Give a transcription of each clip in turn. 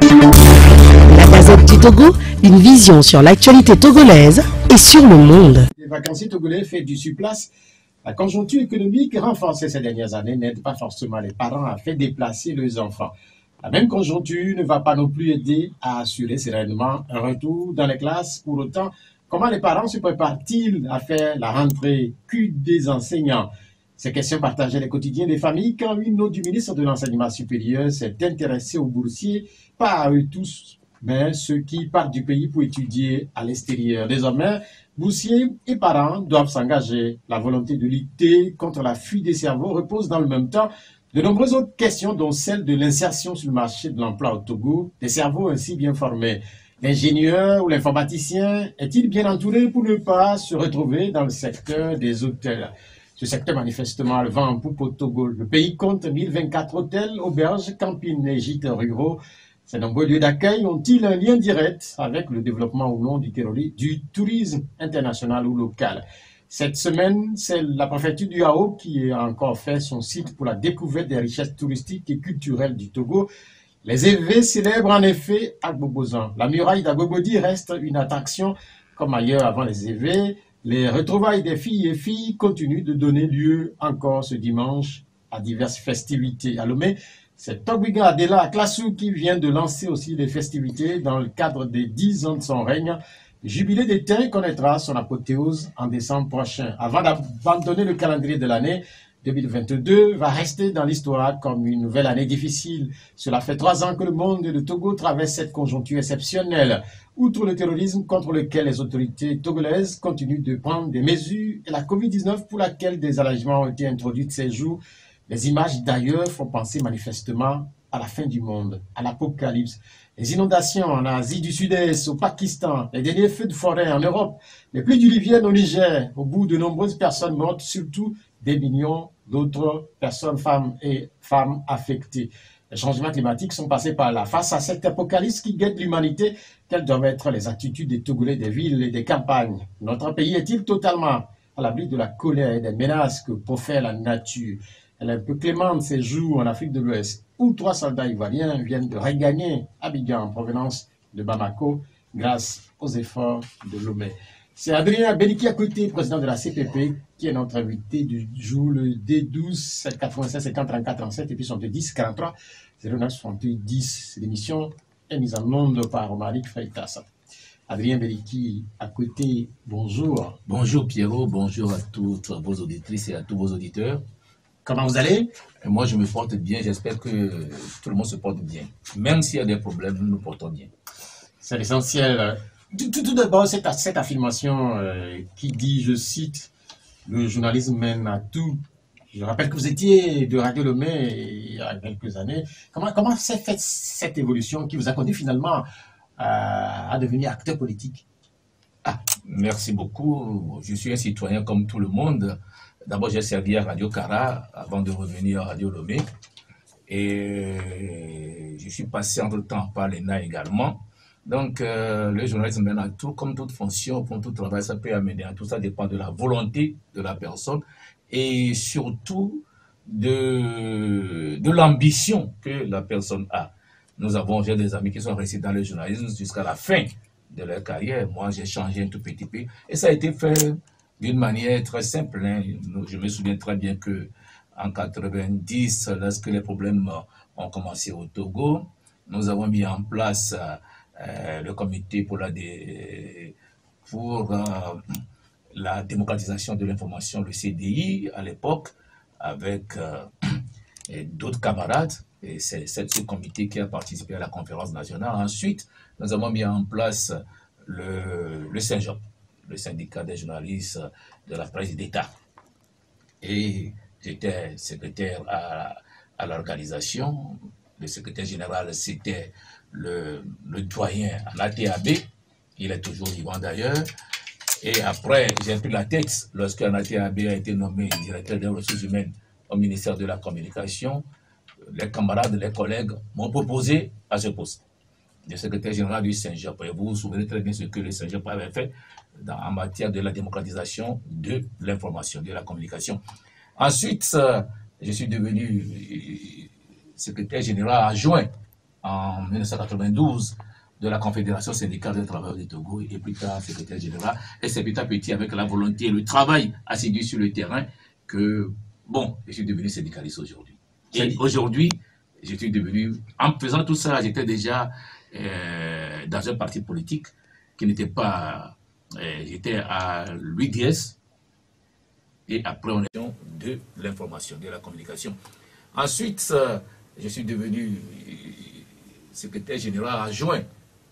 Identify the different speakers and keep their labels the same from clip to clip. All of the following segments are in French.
Speaker 1: La Gazette du Togo, une vision sur l'actualité togolaise et sur le monde.
Speaker 2: Les vacanciers togolais fait du surplace. La conjoncture économique renforcée ces dernières années n'aide pas forcément les parents à faire déplacer leurs enfants. La même conjoncture ne va pas non plus aider à assurer sereinement un retour dans les classes. Pour autant, comment les parents se préparent-ils à faire la rentrée des enseignants? Ces questions partageaient les quotidiens des familles quand une note du ministre de l'Enseignement supérieur s'est intéressée aux boursiers, pas à eux tous, mais ceux qui partent du pays pour étudier à l'extérieur. Désormais, boursiers et parents doivent s'engager. La volonté de lutter contre la fuite des cerveaux repose dans le même temps de nombreuses autres questions, dont celle de l'insertion sur le marché de l'emploi au Togo, des cerveaux ainsi bien formés. L'ingénieur ou l'informaticien est-il bien entouré pour ne pas se retrouver dans le secteur des hôtels? Ce secteur manifestement le vent en poupe au Togo. Le pays compte 1024 hôtels, auberges, campings et gîtes ruraux. Ces nombreux lieux d'accueil ont-ils un lien direct avec le développement ou non du tourisme international ou local? Cette semaine, c'est la préfecture du Hao qui a encore fait son site pour la découverte des richesses touristiques et culturelles du Togo. Les EV célèbrent en effet Agbobozan. La muraille d'Agbobodi reste une attraction comme ailleurs avant les EV. Les retrouvailles des filles et filles continuent de donner lieu encore ce dimanche à diverses festivités. À Lomé, c'est Togbiga Adela Klassou qui vient de lancer aussi des festivités dans le cadre des 10 ans de son règne. Le jubilé d'été connaîtra son apothéose en décembre prochain. Avant d'abandonner le calendrier de l'année, 2022 va rester dans l'histoire comme une nouvelle année difficile. Cela fait 3 ans que le monde et le Togo traversent cette conjoncture exceptionnelle. Outre le terrorisme contre lequel les autorités togolaises continuent de prendre des mesures et la Covid-19 pour laquelle des allègements ont été introduits ces jours, les images d'ailleurs font penser manifestement à la fin du monde, à l'apocalypse. Les inondations en Asie du Sud-Est, au Pakistan, les derniers feux de forêt en Europe, les pluies diluviennes au Niger, au bout de nombreuses personnes mortes, surtout des millions d'autres personnes, femmes affectées. Les changements climatiques sont passés par là. Face à cette apocalypse qui guette l'humanité, quelles doivent être les attitudes des Togolais des villes et des campagnes? Notre pays est-il totalement à l'abri de la colère et des menaces que profère la nature? Elle est un peu clémente ces jours en Afrique de l'Ouest, où 3 soldats ivoiriens viennent de regagner Abidjan en provenance de Bamako grâce aux efforts de Lomé. C'est Adrien Beliki Akouté, président de la CPP, qui est notre invité du jour, le D12 796 50 34 37 et puis son D10 43 09 68 10. L'émission est mise en onde par Romaric Freitas. Adrien Beliki Akouté, bonjour.
Speaker 3: Bonjour Pierrot, bonjour à toutes vos auditrices et à tous vos auditeurs.
Speaker 2: Comment vous allez?
Speaker 3: Moi, je me porte bien, j'espère que tout le monde se porte bien. Même s'il y a des problèmes, nous nous portons bien.
Speaker 2: C'est l'essentiel. Tout d'abord, cette affirmation qui dit, je cite, le journalisme mène à tout. Je rappelle que vous étiez de Radio Lomé il y a quelques années. Comment s'est faite cette évolution qui vous a conduit finalement à devenir acteur politique?
Speaker 3: Merci beaucoup. Je suis un citoyen comme tout le monde. D'abord, j'ai servi à Radio Kara avant de revenir à Radio Lomé. Et je suis passé entre-temps par l'ENA également. Donc, le journalisme mène à tout, comme toute fonction, pour tout travail, ça peut amener à tout. Ça dépend de la volonté de la personne et surtout de l'ambition que la personne a. J'ai des amis qui sont restés dans le journalisme jusqu'à la fin de leur carrière. Moi, j'ai changé un tout petit peu. Et ça a été fait d'une manière très simple. Hein. Je me souviens très bien que en 90, lorsque les problèmes ont commencé au Togo, nous avons mis en place le comité pour la démocratisation de l'information, le CDI à l'époque, avec d'autres camarades. Et c'est ce comité qui a participé à la conférence nationale. Ensuite, nous avons mis en place le SYNJOP, le syndicat des journalistes de la presse d'État. Et j'étais secrétaire à l'organisation. Le secrétaire général, c'était le doyen à l'ATAB. Il est toujours vivant d'ailleurs. Et après, j'ai pris la tête lorsque l'ATAB a été nommé directeur des ressources humaines au ministère de la Communication. Les camarades, les collègues m'ont proposé à ce poste de secrétaire général du SYNJOP. Et vous vous souvenez très bien ce que le SYNJOP avait fait en matière de la démocratisation de l'information, de la communication. Ensuite, je suis devenu secrétaire général adjoint en 1992 de la Confédération syndicale des travailleurs du Togo et plus tard secrétaire général. Et c'est petit à petit avec la volonté et le travail assidu sur le terrain que, bon, je suis devenu syndicaliste aujourd'hui. Et aujourd'hui, je suis devenu, en faisant tout ça, j'étais déjà dans un parti politique qui n'était pas, j'étais à l'UDS et après on est de l'information, de la communication. Ensuite, je suis devenu secrétaire général adjoint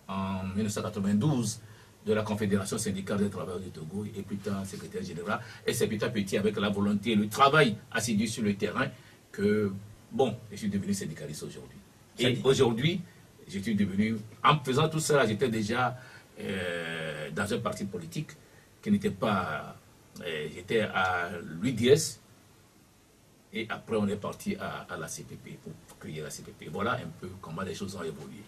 Speaker 3: en 1992 de la Confédération syndicale des travailleurs du Togo et plus tard secrétaire général. Et c'est petit à petit avec la volonté et le travail assidu sur le terrain que, bon, je suis devenu syndicaliste aujourd'hui. Et aujourd'hui, je suis devenu, en faisant tout ça, j'étais déjà dans un parti politique qui n'était pas, j'étais à l'UDS et après on est parti à la CPP pour créer la CPP. Voilà un peu comment les choses ont évolué.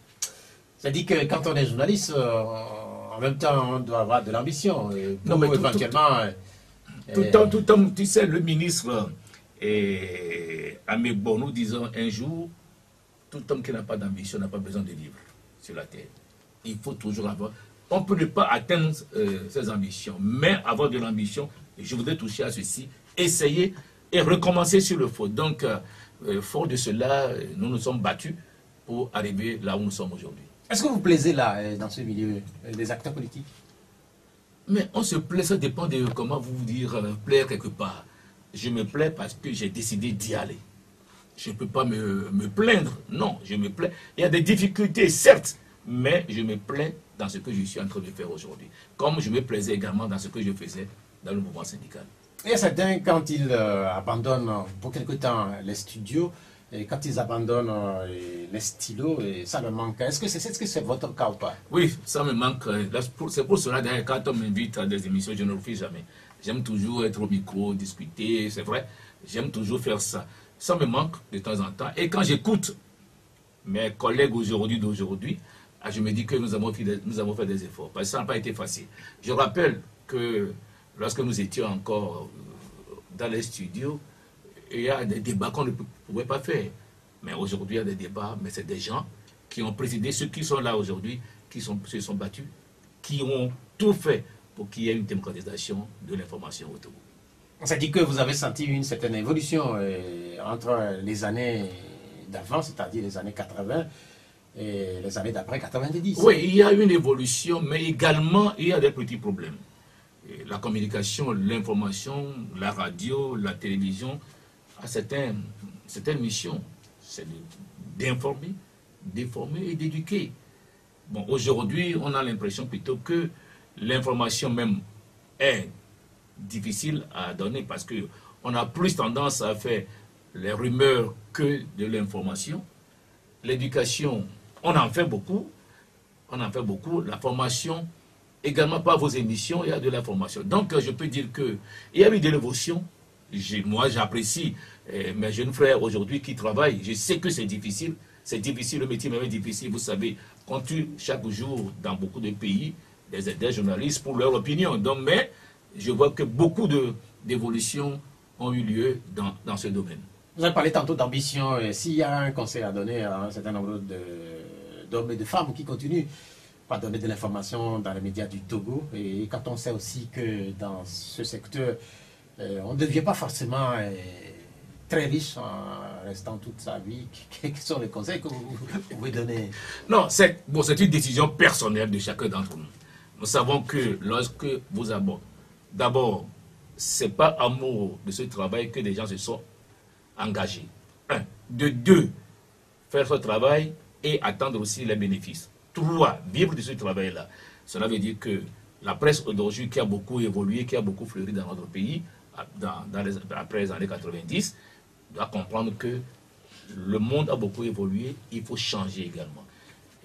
Speaker 2: Ça dit que quand on est journaliste, en même temps, on doit avoir de l'ambition.
Speaker 3: Non, mais
Speaker 2: éventuellement...
Speaker 3: Tout homme, tu sais, le ministre Amegbo, nous disons un jour, tout homme qui n'a pas d'ambition n'a pas besoin de vivre sur la terre. Il faut toujours avoir... On ne peut pas atteindre ses ambitions, mais avoir de l'ambition, je voudrais toucher à ceci, essayer et recommencer sur le faux. Donc, fort de cela, nous nous sommes battus pour arriver là où nous sommes aujourd'hui.
Speaker 2: Est-ce que vous plaisez là, dans ce milieu, des acteurs politiques?
Speaker 3: Mais on se plaît, ça dépend de comment vous dire plaire quelque part. Je me plais parce que j'ai décidé d'y aller. Je ne peux pas me plaindre, non, je me plais. Il y a des difficultés, certes, mais je me plais dans ce que je suis en train de faire aujourd'hui. Comme je me plaisais également dans ce que je faisais dans le mouvement syndical.
Speaker 2: Il y a certains, quand ils abandonnent pour quelque temps les studios, et quand ils abandonnent les stylos, et ça me manque. Est-ce que c'est votre cas ou pas?
Speaker 3: Oui, ça me manque. C'est pour cela, d'ailleurs, quand on m'invite à des émissions, je ne le fais jamais. J'aime toujours être au micro, discuter, c'est vrai. J'aime toujours faire ça. Ça me manque de temps en temps. Et quand j'écoute mes collègues d'aujourd'hui, je me dis que nous avons fait des efforts. Parce que ça n'a pas été facile. Je rappelle que lorsque nous étions encore dans les studios, il y a des débats qu'on ne pouvait pas faire. Mais aujourd'hui, il y a des débats, mais c'est des gens qui ont présidé, ceux qui sont là aujourd'hui, qui se sont battus, qui ont tout fait pour qu'il y ait une démocratisation de l'information au Togo.
Speaker 2: Ça dit que vous avez senti une certaine évolution entre les années d'avant, c'est-à-dire les années 80, et les années d'après 90.
Speaker 3: Oui, il y a une évolution, mais également, il y a des petits problèmes. La communication, l'information, la radio, la télévision, a certaines missions, c'est d'informer, d'informer et d'éduquer. Bon, aujourd'hui, on a l'impression plutôt que l'information même est difficile à donner parce qu'on a plus tendance à faire les rumeurs que de l'information. L'éducation, on en fait beaucoup. On en fait beaucoup. La formation, également par vos émissions, il y a de l'information. Donc, je peux dire qu'il y a eu de l'évolution. Moi, j'apprécie mes jeunes frères aujourd'hui qui travaillent. Je sais que c'est difficile. C'est difficile, le métier même est difficile. Vous savez, qu'on tue chaque jour dans beaucoup de pays des journalistes pour leur opinion. Donc, mais je vois que beaucoup d'évolutions ont eu lieu dans ce domaine.
Speaker 2: Vous avez parlé tantôt d'ambition. S'il y a un conseil à donner à un certain nombre d'hommes et de femmes qui continuent à donner de l'information dans les médias du Togo, et quand on sait aussi que dans ce secteur, on ne devient pas forcément très riche en restant toute sa vie, quels sont les conseils que vous pouvez donner?
Speaker 3: Non, c'est une décision personnelle de chacun d'entre nous. Nous savons que lorsque vous abordez, d'abord, ce n'est pas amour de ce travail que les gens se sont engagés. Un. De deux, faire ce travail et attendre aussi les bénéfices. Trois, vivre de ce travail-là. Cela veut dire que la presse aujourd'hui qui a beaucoup évolué, qui a beaucoup fleuri dans notre pays, après les années 90, doit comprendre que le monde a beaucoup évolué, il faut changer également.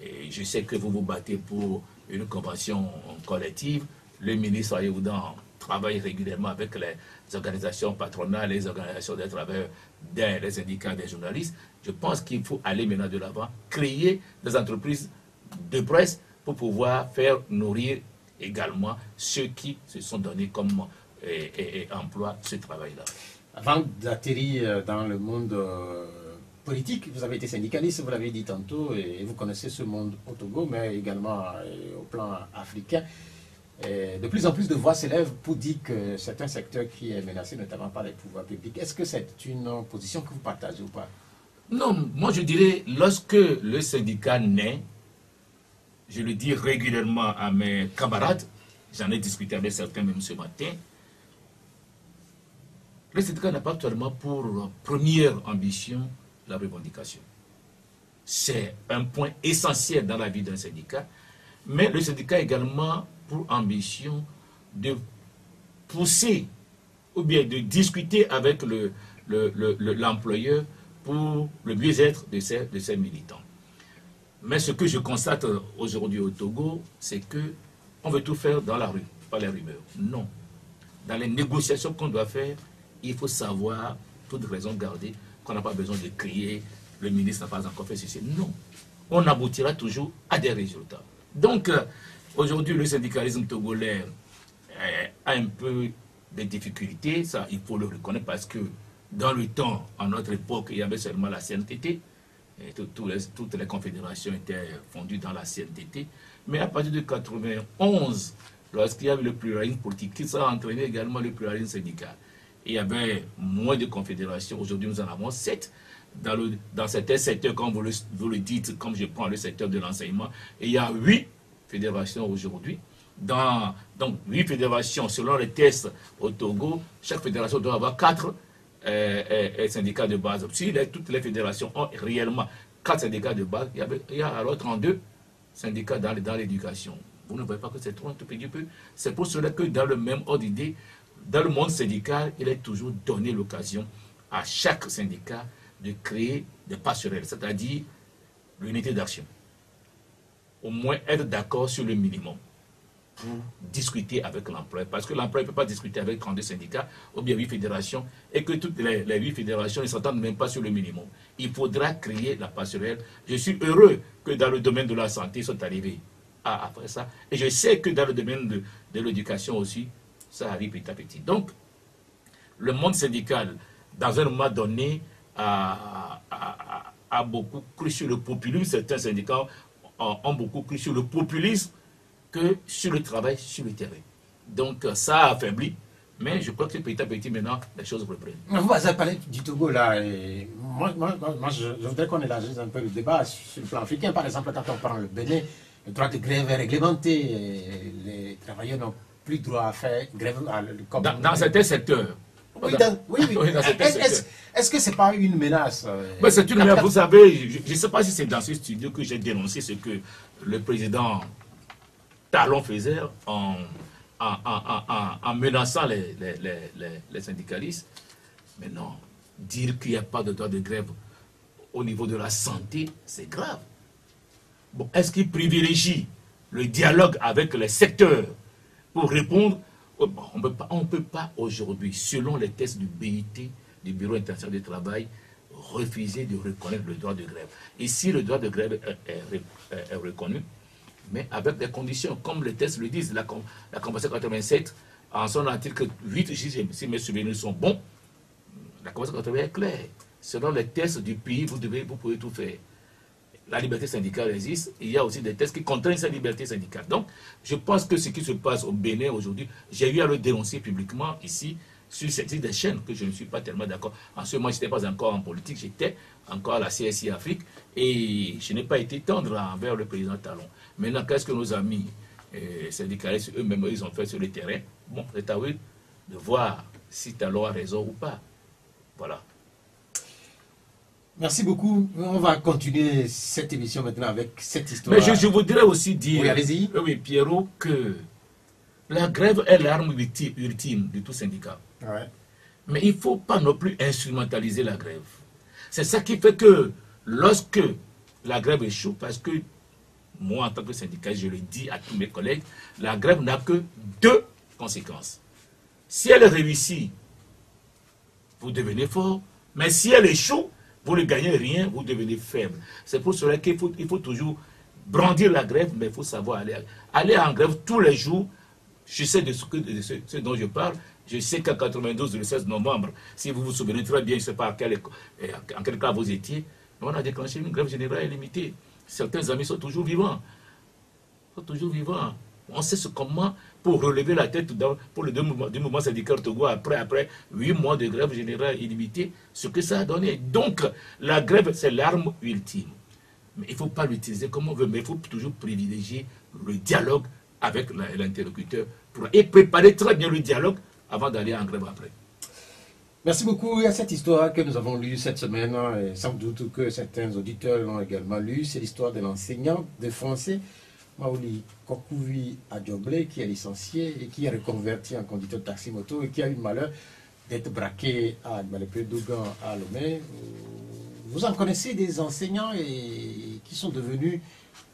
Speaker 3: Et je sais que vous vous battez pour une convention collective. Le ministre Ayeoudan travaille régulièrement avec les organisations patronales, les organisations des travailleurs, les syndicats des journalistes. Je pense qu'il faut aller maintenant de l'avant, créer des entreprises de presse pour pouvoir faire nourrir également ceux qui se sont donnés comme emploi ce travail-là.
Speaker 2: Avant d'atterrir dans le monde politique. Vous avez été syndicaliste, vous l'avez dit tantôt, et vous connaissez ce monde au Togo, mais également au plan africain. Et de plus en plus de voix s'élèvent pour dire que c'est un secteur qui est menacé, notamment par les pouvoirs publics. Est-ce que c'est une position que vous partagez ou pas?
Speaker 3: Non, moi je dirais, lorsque le syndicat naît, je le dis régulièrement à mes camarades, j'en ai discuté avec certains même ce matin, le syndicat n'a pas actuellement pour première ambition la revendication. C'est un point essentiel dans la vie d'un syndicat, mais le syndicat a également pour ambition de pousser ou bien de discuter avec l'employeur pour le mieux-être de ses militants. Mais ce que je constate aujourd'hui au Togo, c'est qu'on veut tout faire dans la rue, pas les rumeurs. Non. Dans les négociations qu'on doit faire, il faut savoir, toute raison garder, qu'on n'a pas besoin de crier, le ministre n'a pas encore fait ceci. Non. On aboutira toujours à des résultats. Donc, aujourd'hui, le syndicalisme togolais a un peu de difficultés, ça il faut le reconnaître parce que dans le temps, à notre époque, il y avait seulement la CNTT, et toutes les confédérations étaient fondues dans la CNTT, mais à partir de 1991, lorsqu'il y avait le pluralisme politique, qui ça a entraîné également le pluralisme syndical. Il y avait moins de confédérations, aujourd'hui nous en avons 7. Dans certains secteurs, comme vous le dites, comme je prends le secteur de l'enseignement, il y a 8 fédérations aujourd'hui. Donc 8 fédérations, selon les tests au Togo, chaque fédération doit avoir 4 syndicats de base. Si toutes les fédérations ont réellement 4 syndicats de base, il y a alors 32 syndicats dans l'éducation. Vous ne voyez pas que c'est trop un tout petit peu. C'est pour cela que dans le même ordre d'idée, dans le monde syndical, il est toujours donné l'occasion à chaque syndicat de créer des passerelles, c'est-à-dire l'unité d'action. Au moins être d'accord sur le minimum pour discuter avec l'employeur. Parce que l'employeur ne peut pas discuter avec 32 syndicats ou bien 8 fédérations et que toutes les 8 fédérations ne s'entendent même pas sur le minimum. Il faudra créer la passerelle. Je suis heureux que dans le domaine de la santé, ils sont arrivés après ça. Et je sais que dans le domaine de l'éducation aussi, ça arrive petit à petit. Donc, le monde syndical, dans un moment donné, a beaucoup cru sur le populisme. Certains syndicats ont beaucoup cru sur le populisme que sur le travail, sur le terrain. Donc, ça a affaibli. Mais je crois que petit à petit, maintenant, les choses reprennent.
Speaker 2: Vous avez parlé du Togo, là. Et moi, je voudrais qu'on élargisse un peu le débat sur le plan africain. Par exemple, quand on prend le Bénin, le droit de grève est réglementé. Et les travailleurs n'ont plus droit à faire grève.
Speaker 3: Dans certains secteurs.
Speaker 2: Oui. Est-ce que ce n'est pas une menace?
Speaker 3: C'est une menace. Vous savez, je ne sais pas si c'est dans ce studio que j'ai dénoncé ce que le président Talon faisait en menaçant les syndicalistes. Mais non, dire qu'il n'y a pas de droit de grève au niveau de la santé, c'est grave. Bon, est-ce qu'il privilégie le dialogue avec les secteurs pour répondre? On ne peut pas aujourd'hui, selon les tests du BIT, du Bureau international du travail, refuser de reconnaître le droit de grève. Ici, le droit de grève est reconnu, mais avec des conditions, comme les tests le disent, la Convention 87, en son article 8, si mes souvenirs sont bons, la Convention 87 est claire. Selon les tests du pays, vous pouvez tout faire. La liberté syndicale existe, il y a aussi des tests qui contraignent cette liberté syndicale. Donc, je pense que ce qui se passe au Bénin aujourd'hui, j'ai eu à le dénoncer publiquement ici, sur cette des chaînes, que je ne suis pas tellement d'accord. En ce moment, je n'étais pas encore en politique, j'étais encore à la CSI Afrique, et je n'ai pas été tendre envers le président Talon. Maintenant, qu'est-ce que nos amis syndicalistes, eux-mêmes, ils ont fait sur le terrain? Bon, c'est à eux de voir si Talon a raison ou pas. Voilà.
Speaker 2: Merci beaucoup. On va continuer cette émission maintenant avec cette histoire.
Speaker 3: Mais je voudrais aussi dire,
Speaker 2: oui, allez-y.
Speaker 3: Oui, Pierrot, que la grève est l'arme ultime de tout syndicat.
Speaker 2: Ouais.
Speaker 3: Mais il ne faut pas non plus instrumentaliser la grève. C'est ça qui fait que lorsque la grève échoue, parce que moi, en tant que syndicat, je le dis à tous mes collègues, la grève n'a que 2 conséquences. Si elle réussit, vous devenez fort, mais si elle échoue, vous ne gagnez rien, vous devenez faible. C'est pour cela qu'il faut toujours brandir la grève, mais il faut savoir aller en grève tous les jours. Je sais de ce dont je parle. Je sais qu'en 92, le 16 novembre, si vous vous souvenez très bien, je ne sais pas en quel cas vous étiez, on a déclenché une grève générale illimitée. Certains amis sont toujours vivants. On sait comment, pour relever la tête pour le du mouvement syndical togo après 8 mois de grève générale illimitée, ce que ça a donné. Donc, la grève, c'est l'arme ultime. Mais il ne faut pas l'utiliser comme on veut, mais il faut toujours privilégier le dialogue avec l'interlocuteur et préparer très bien le dialogue avant d'aller en grève après.
Speaker 2: Merci beaucoup. Il y a cette histoire que nous avons lue cette semaine, et sans doute que certains auditeurs l'ont également lue. C'est l'histoire de l'enseignant de français, Maoli Kokouvi Adjoblé, qui est licencié et qui est reconverti en conducteur de taxi-moto et qui a eu le malheur d'être braqué à Dougan à Lomé. Vous en connaissez des enseignants qui sont devenus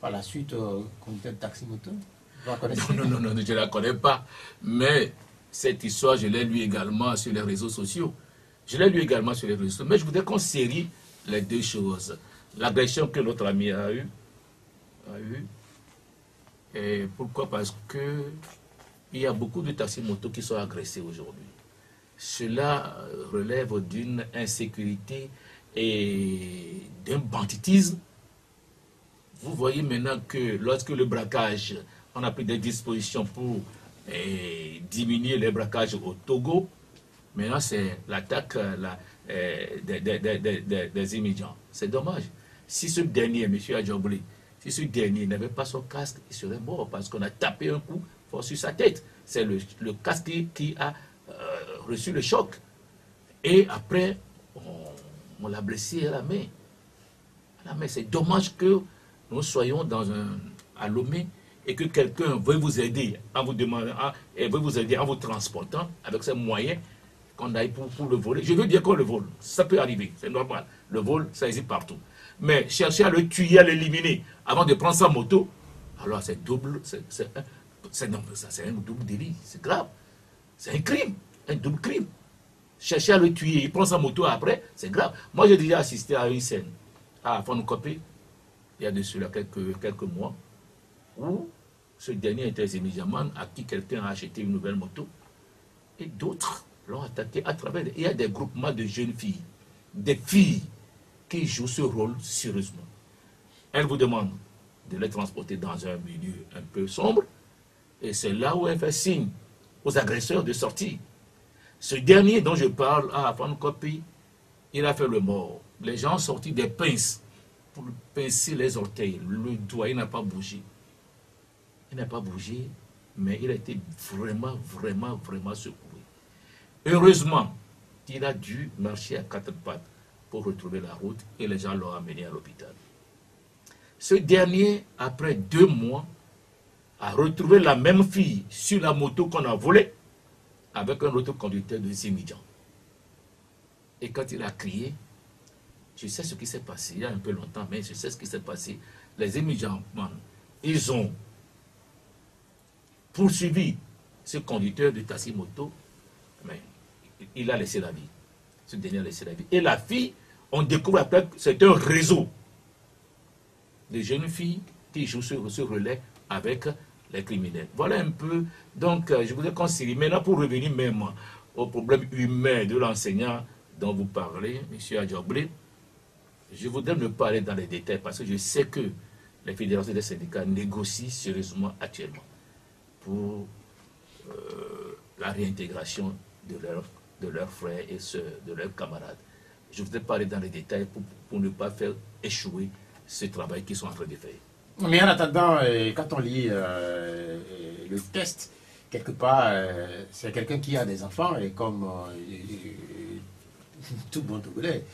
Speaker 2: par la suite conducteurs de taxi-moto? Vous en connaissez?
Speaker 3: Non, je ne la connais pas. Mais cette histoire, je l'ai lue également sur les réseaux sociaux. Mais je voudrais qu'on série les deux choses. L'agression que notre ami a eue. Et pourquoi? Parce qu'il y a beaucoup de taxi-motos qui sont agressés aujourd'hui. Cela relève d'une insécurité et d'un banditisme. Vous voyez maintenant que lorsque le braquage, on a pris des dispositions pour diminuer les braquages au Togo, maintenant c'est l'attaque des immigrants. C'est dommage. Si ce dernier, M. Adjoblé, si ce dernier n'avait pas son casque, il serait mort parce qu'on a tapé un coup fort sur sa tête. C'est le casque qui a reçu le choc. Et après, on l'a blessé à la main. C'est dommage que nous soyons à Lomé et que quelqu'un veuille vous aider en vous demandant, en vous transportant avec ses moyens qu'on aille pour le voler. Je veux dire qu'on le vole. Ça peut arriver, c'est normal. Le vol, ça existe partout. Mais chercher à le tuer, à l'éliminer avant de prendre sa moto, alors c'est double, c'est un double délit, c'est grave. C'est un crime, un double crime. Chercher à le tuer, il prend sa moto après, c'est grave. Moi, j'ai déjà assisté à une scène à Fonokopé, il y a de cela quelques mois, où ce dernier était immédiatement à qui quelqu'un a acheté une nouvelle moto, et d'autres l'ont attaqué à travers. Il y a des groupements de jeunes filles, des filles qui jouent ce rôle sérieusement. Elles vous demandent de les transporter dans un milieu un peu sombre, et c'est là où elle fait signe aux agresseurs de sortir. Ce dernier dont je parle à Fonokopé, il a fait le mort. Les gens ont sorti des pinces pour pincer les orteils. Le doigt, il n'a pas bougé. Mais il a été vraiment secoué. Heureusement, il a dû marcher à 4 pattes pour retrouver la route et les gens l'ont amené à l'hôpital. Ce dernier, après 2 mois, a retrouvé la même fille sur la moto qu'on a volée avec un autre conducteur de Zimidjan. Et quand il a crié, je sais ce qui s'est passé, il y a un peu longtemps, mais je sais ce qui s'est passé. Les immigrants, ils ont poursuivi ce conducteur de taxi-moto, mais il a laissé la vie. Ce dernier a laissé la vie. Et la fille, on découvre après que c'est un réseau de jeunes filles qui jouent ce relais avec les criminels. Voilà un peu, donc je voudrais qu'on s'y remette. Maintenant, pour revenir même au problème humain de l'enseignant dont vous parlez, M. Adjoblé, je voudrais ne pas aller dans les détails parce que je sais que les fédérations des syndicats négocient sérieusement actuellement pour la réintégration de leurs frères et sœurs, de leurs camarades. Je ne voudrais pas aller dans les détails pour ne pas faire échouer ce travail qu'ils sont en train de faire.
Speaker 2: Mais en attendant, quand on lit le test, quelque part, c'est quelqu'un qui a des enfants et comme tout bon Togolais,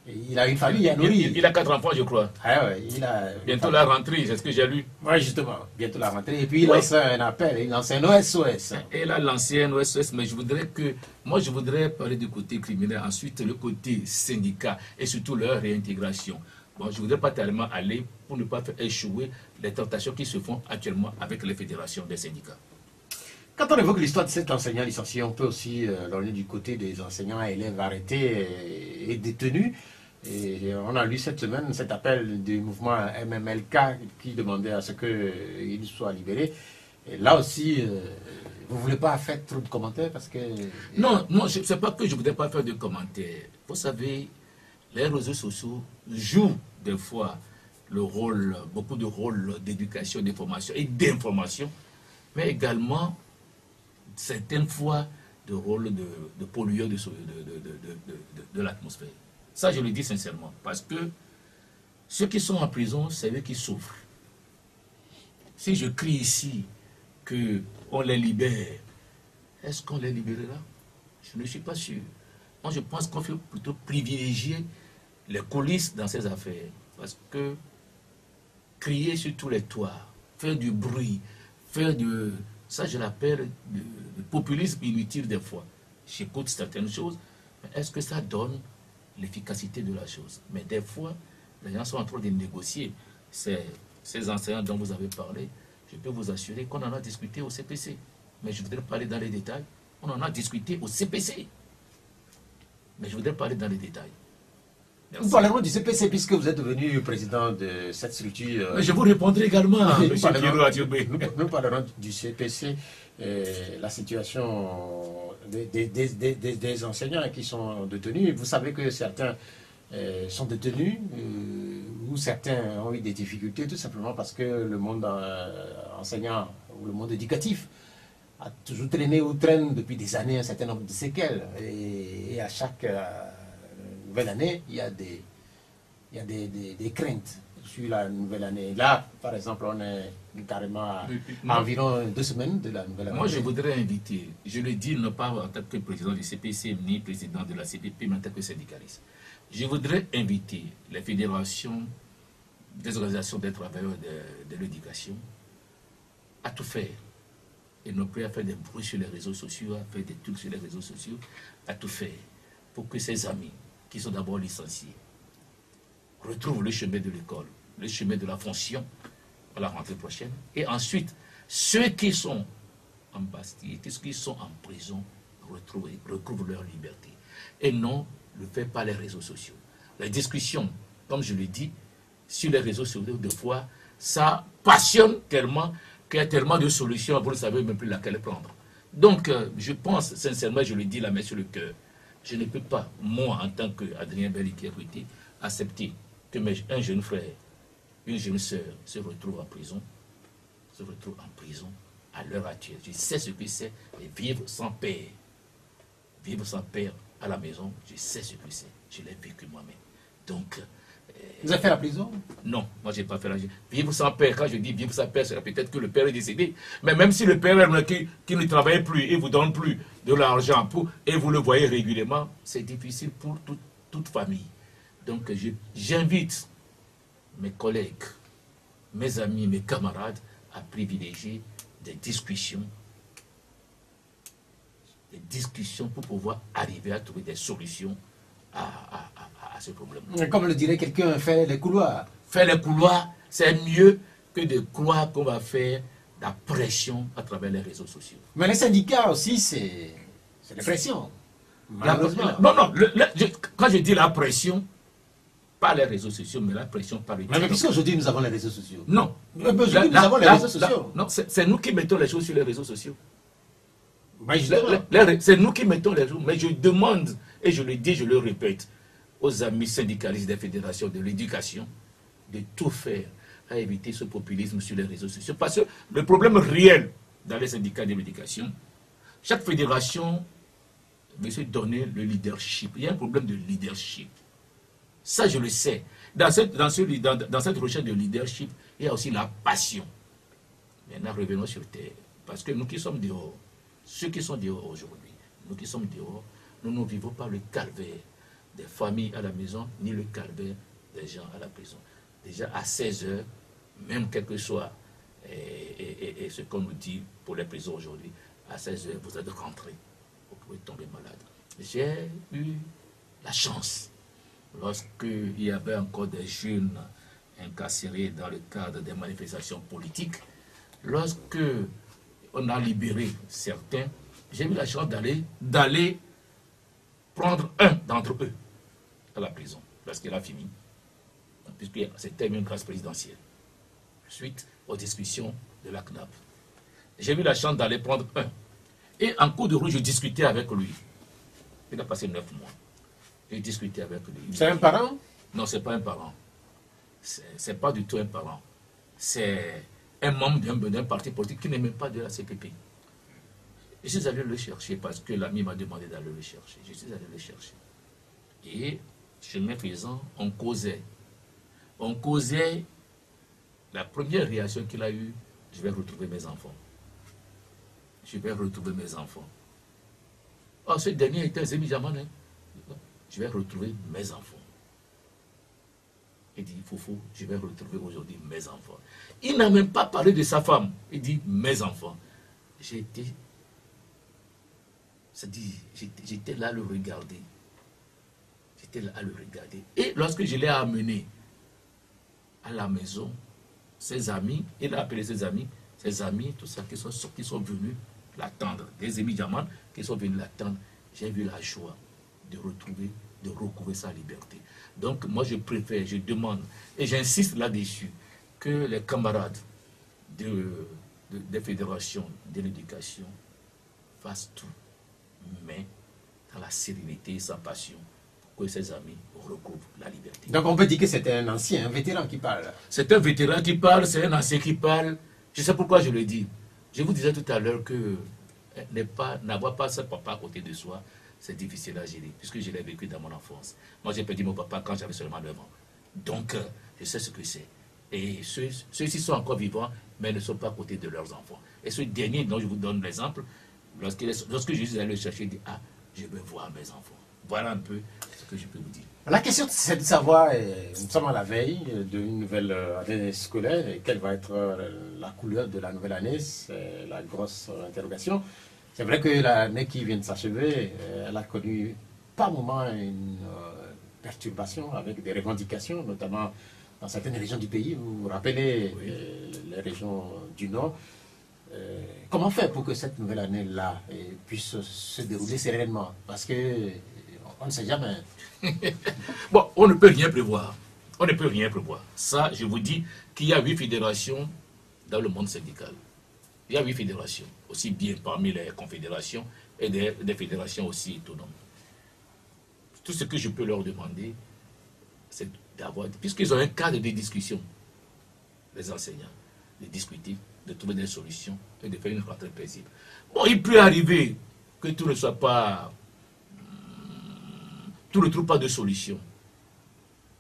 Speaker 2: il a une famille à nourrir.
Speaker 3: Il a 4 enfants, je crois.
Speaker 2: Ah ouais, il a
Speaker 3: bientôt la rentrée, c'est ce que j'ai lu.
Speaker 2: Oui, justement, bientôt la rentrée. Et puis il lance un appel, il lance un OSOS.
Speaker 3: Et là, l'ancien OSOS, mais je voudrais parler du côté criminel, ensuite le côté syndicat et surtout leur réintégration. Bon, je ne voudrais pas tellement aller pour ne pas faire échouer les tentations qui se font actuellement avec les fédérations des syndicats.
Speaker 2: Quand on évoque l'histoire de cet enseignant licencié, on peut aussi l'enlever du côté des enseignants et élèves arrêtés et détenus. Et on a lu cette semaine cet appel du mouvement MMLK qui demandait à ce qu'il soit libéré. Et là aussi, vous ne voulez pas faire trop de commentaires parce que...
Speaker 3: Non, non, ce n'est pas que je ne voudrais pas faire de commentaires. Vous savez, les réseaux sociaux jouent des fois le rôle, beaucoup de rôles d'éducation, d'information et d'information, mais également certaines fois de rôle de pollueur de l'atmosphère. Ça, je le dis sincèrement, parce que ceux qui sont en prison, c'est eux qui souffrent. Si je crie ici qu'on les libère, est-ce qu'on les libérera? Je ne suis pas sûr. Moi, je pense qu'on fait plutôt privilégier les coulisses dans ces affaires. Parce que crier sur tous les toits, faire du bruit, faire de... Ça, je l'appelle du populisme inutile des fois. J'écoute certaines choses, mais est-ce que ça donne l'efficacité de la chose? Mais des fois, les gens sont en train de négocier. Ces enseignants dont vous avez parlé, je peux vous assurer qu'on en a discuté au CPC. Mais je voudrais parler dans les détails. On en a discuté au CPC. Mais je voudrais parler dans les détails.
Speaker 2: Nous parlerons du CPC puisque vous êtes devenu président de cette structure.
Speaker 3: Mais je vous répondrai également, M.
Speaker 2: Nous parlerons du CPC, la situation des enseignants qui sont détenus. Vous savez que certains sont détenus ou certains ont eu des difficultés tout simplement parce que le monde enseignant ou le monde éducatif a toujours traîné ou traîne depuis des années un certain nombre de séquelles. Et à chaque nouvelle année, il y a des craintes sur la nouvelle année. Là, par exemple, on est carrément à environ 2 semaines de la nouvelle année.
Speaker 3: Moi, je voudrais inviter, je le dis non pas en tant que président du CPC, ni président de la CPP, mais en tant que syndicaliste. Je voudrais inviter les fédérations des organisations des travailleurs de l'éducation à tout faire. Et non plus à faire des bruits sur les réseaux sociaux, à faire des trucs sur les réseaux sociaux, à tout faire pour que ces amis, qui sont d'abord licenciés, retrouvent le chemin de l'école, le chemin de la fonction à la rentrée prochaine. Et ensuite, ceux qui sont en Bastille, ceux qui sont en prison, retrouvent leur liberté. Et non, le fait par les réseaux sociaux. La discussion, comme je l'ai dit, sur les réseaux sociaux, des fois, ça passionne tellement qu'il y a tellement de solutions, vous ne savez même plus laquelle prendre. Donc, je pense sincèrement, je le dis la main sur le cœur, je ne peux pas, moi, en tant qu'Adrien Belli-Kérouité, accepter que un jeune frère, une jeune sœur se retrouve en prison, à l'heure actuelle. Je sais ce que c'est, vivre sans père. Vivre sans père à la maison, je sais ce que c'est. Je l'ai vécu moi-même. Donc...
Speaker 2: vous avez fait la prison?
Speaker 3: Non, moi je n'ai pas fait la prison. Vivre sans père, quand je dis vivre sans père, c'est peut-être que le père est décédé. Mais même si le père qui ne travaille plus et vous donne plus de l'argent et vous le voyez régulièrement, c'est difficile pour toute famille. Donc j'invite mes collègues, mes amis, mes camarades à privilégier des discussions pour pouvoir arriver à trouver des solutions à ce problème.
Speaker 2: Comme le dirait quelqu'un, faire les couloirs.
Speaker 3: Faire les couloirs, c'est mieux que de croire qu'on va faire la pression à travers les réseaux sociaux.
Speaker 2: Mais les syndicats aussi, c'est la pression. Malheureusement.
Speaker 3: Non, quand je dis la pression, pas les réseaux sociaux, mais la pression par les...
Speaker 2: Mais puisqu'aujourd'hui nous avons les réseaux sociaux.
Speaker 3: Non.
Speaker 2: Aujourd'hui nous avons les réseaux sociaux.
Speaker 3: Non, c'est nous qui mettons les choses sur les réseaux sociaux.
Speaker 2: Ben
Speaker 3: c'est nous qui mettons les choses. Mais je demande, et je le dis, je le répète, aux amis syndicalistes des fédérations de l'éducation, de tout faire à éviter ce populisme sur les réseaux sociaux. Parce que le problème réel dans les syndicats de l'éducation, chaque fédération veut se donner le leadership. Il y a un problème de leadership. Ça, je le sais. Dans cette recherche de leadership, il y a aussi la passion. Maintenant, revenons sur terre. Parce que nous qui sommes dehors, ceux qui sont dehors aujourd'hui, nous qui sommes dehors, nous ne vivons pas le calvaire des familles à la maison, ni le calvaire des gens à la prison. Déjà à 16 heures, même quel que soit ce qu'on nous dit pour les prisons aujourd'hui, à 16 heures, vous êtes rentrés, vous pouvez tomber malade. J'ai eu la chance, lorsqu'il y avait encore des jeunes incarcérés dans le cadre des manifestations politiques, lorsque on a libéré certains, j'ai eu la chance d'aller prendre un d'entre eux à la prison, lorsqu'il a fini, puisque c'était une grâce présidentielle, suite aux discussions de la CNAP. J'ai eu la chance d'aller prendre un. Et en cours de route, je discutais avec lui. Il a passé 9 mois. J'ai discuté avec lui.
Speaker 2: C'est un parent?
Speaker 3: Non, ce n'est pas un parent. C'est pas du tout un parent. C'est un membre d'un parti politique qui n'est même pas de la CPP. Je suis allé le chercher parce que l'ami m'a demandé d'aller le chercher. Je suis allé le chercher. Et, chemin faisant, on causait. On causait. La première réaction qu'il a eue, je vais retrouver mes enfants. Je vais retrouver mes enfants. Oh, ce dernier était un Zémi-Jaman. Je vais retrouver mes enfants. Il dit, Foufou, je vais retrouver aujourd'hui mes enfants. Il n'a même pas parlé de sa femme. Il dit, mes enfants. J'étais là à le regarder. J'étais là à le regarder. Et lorsque je l'ai amené à la maison, ses amis, il a appelé ses amis, tout ça, qui sont venus l'attendre. Des amis Diamant qui sont venus l'attendre. J'ai vu la joie de recouvrer sa liberté. Donc, moi, je préfère, je demande, et j'insiste là-dessus, que les camarades des fédérations de l'éducation fassent tout, mais dans la sérénité et sa passion, pour que ses amis recouvrent la liberté.
Speaker 2: Donc, on peut dire que c'est un ancien, un vétéran qui parle.
Speaker 3: C'est un vétéran qui parle, c'est un ancien qui parle. Je sais pourquoi je le dis. Je vous disais tout à l'heure que n'avoir pas son papa à côté de soi, c'est difficile à gérer, puisque je l'ai vécu dans mon enfance. Moi, j'ai perdu mon papa quand j'avais seulement 9 ans. Donc, je sais ce que c'est. Et ceux-ci sont encore vivants, mais ne sont pas à côté de leurs enfants. Et ce dernier dont je vous donne l'exemple, lorsque je suis allé le chercher, il dit, ah, je veux voir mes enfants. Voilà un peu ce que je peux vous dire.
Speaker 2: La question, c'est de savoir, nous sommes à la veille d'une nouvelle année scolaire, et quelle va être la couleur de la nouvelle année, c'est la grosse interrogation. C'est vrai que l'année qui vient de s'achever, elle a connu par moments une perturbation avec des revendications, notamment dans certaines régions du pays. Vous vous rappelez, oui, les régions du Nord. Comment faire pour que cette nouvelle année-là puisse se dérouler sereinement? Parce que on ne sait jamais.
Speaker 3: Bon, on ne peut rien prévoir. On ne peut rien prévoir. Ça, je vous dis qu'il y a 8 fédérations dans le monde syndical. Il y a 8 fédérations, aussi bien parmi les confédérations et des fédérations aussi autonomes. Tout ce que je peux leur demander, c'est d'avoir, puisqu'ils ont un cadre de discussion, les enseignants, de discuter, de trouver des solutions et de faire une rentrée paisible. Bon, il peut arriver que tout ne soit pas, tout ne trouve pas de solution.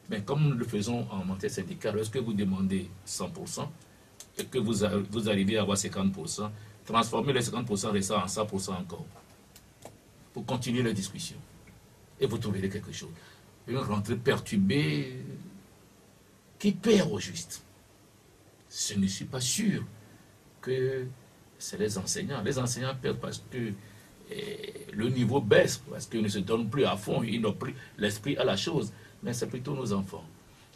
Speaker 3: Mais comme nous le faisons en matière syndicale, lorsque vous demandez 100%, et que vous arrivez à avoir 50%, transformez les 50% restants en 100% encore. Pour continuer la discussion. Et vous trouverez quelque chose. Une rentrée perturbée qui perd au juste. Je ne suis pas sûr que c'est les enseignants. Les enseignants perdent parce que le niveau baisse, parce qu'ils ne se donnent plus à fond, ils n'ont plus l'esprit à la chose. Mais c'est plutôt nos enfants.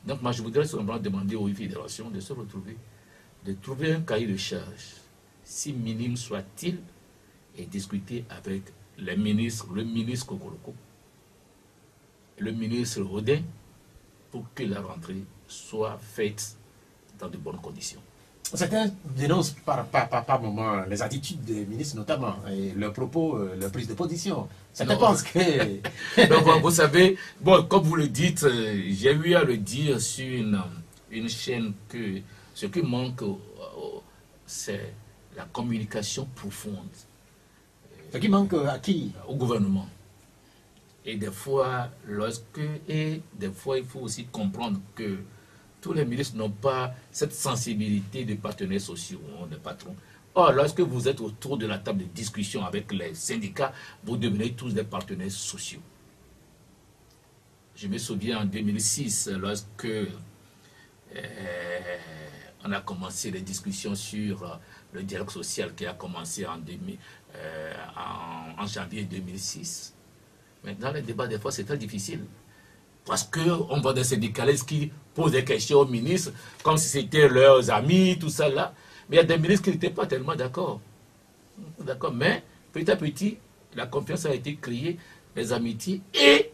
Speaker 3: Donc moi je voudrais simplement demander aux fédérations de se retrouver, de trouver un cahier de charge, si minime soit-il, et discuter avec les ministres, le ministre Kokoroko, le ministre Rodin, pour que la rentrée soit faite dans de bonnes conditions.
Speaker 2: Certains dénoncent par moment les attitudes des ministres notamment, et leurs propos, leur prise de position. Certains pensent que...
Speaker 3: Donc, vous savez, bon, comme vous le dites, j'ai eu à le dire sur une chaîne que ce qui manque, c'est la communication profonde.
Speaker 2: Ce qui manque à qui?
Speaker 3: Au gouvernement. Et des fois, il faut aussi comprendre que tous les ministres n'ont pas cette sensibilité de partenaires sociaux, de patrons. Or, lorsque vous êtes autour de la table de discussion avec les syndicats, vous devenez tous des partenaires sociaux. Je me souviens en 2006, lorsque on a commencé les discussions sur le dialogue social qui a commencé en janvier 2006. Maintenant, les débats, des fois, c'est très difficile. Parce qu'on voit des syndicalistes qui posent des questions aux ministres, comme si c'était leurs amis, tout ça là. Mais il y a des ministres qui n'étaient pas tellement d'accord. D'accord, mais petit à petit, la confiance a été créée, les amitiés, et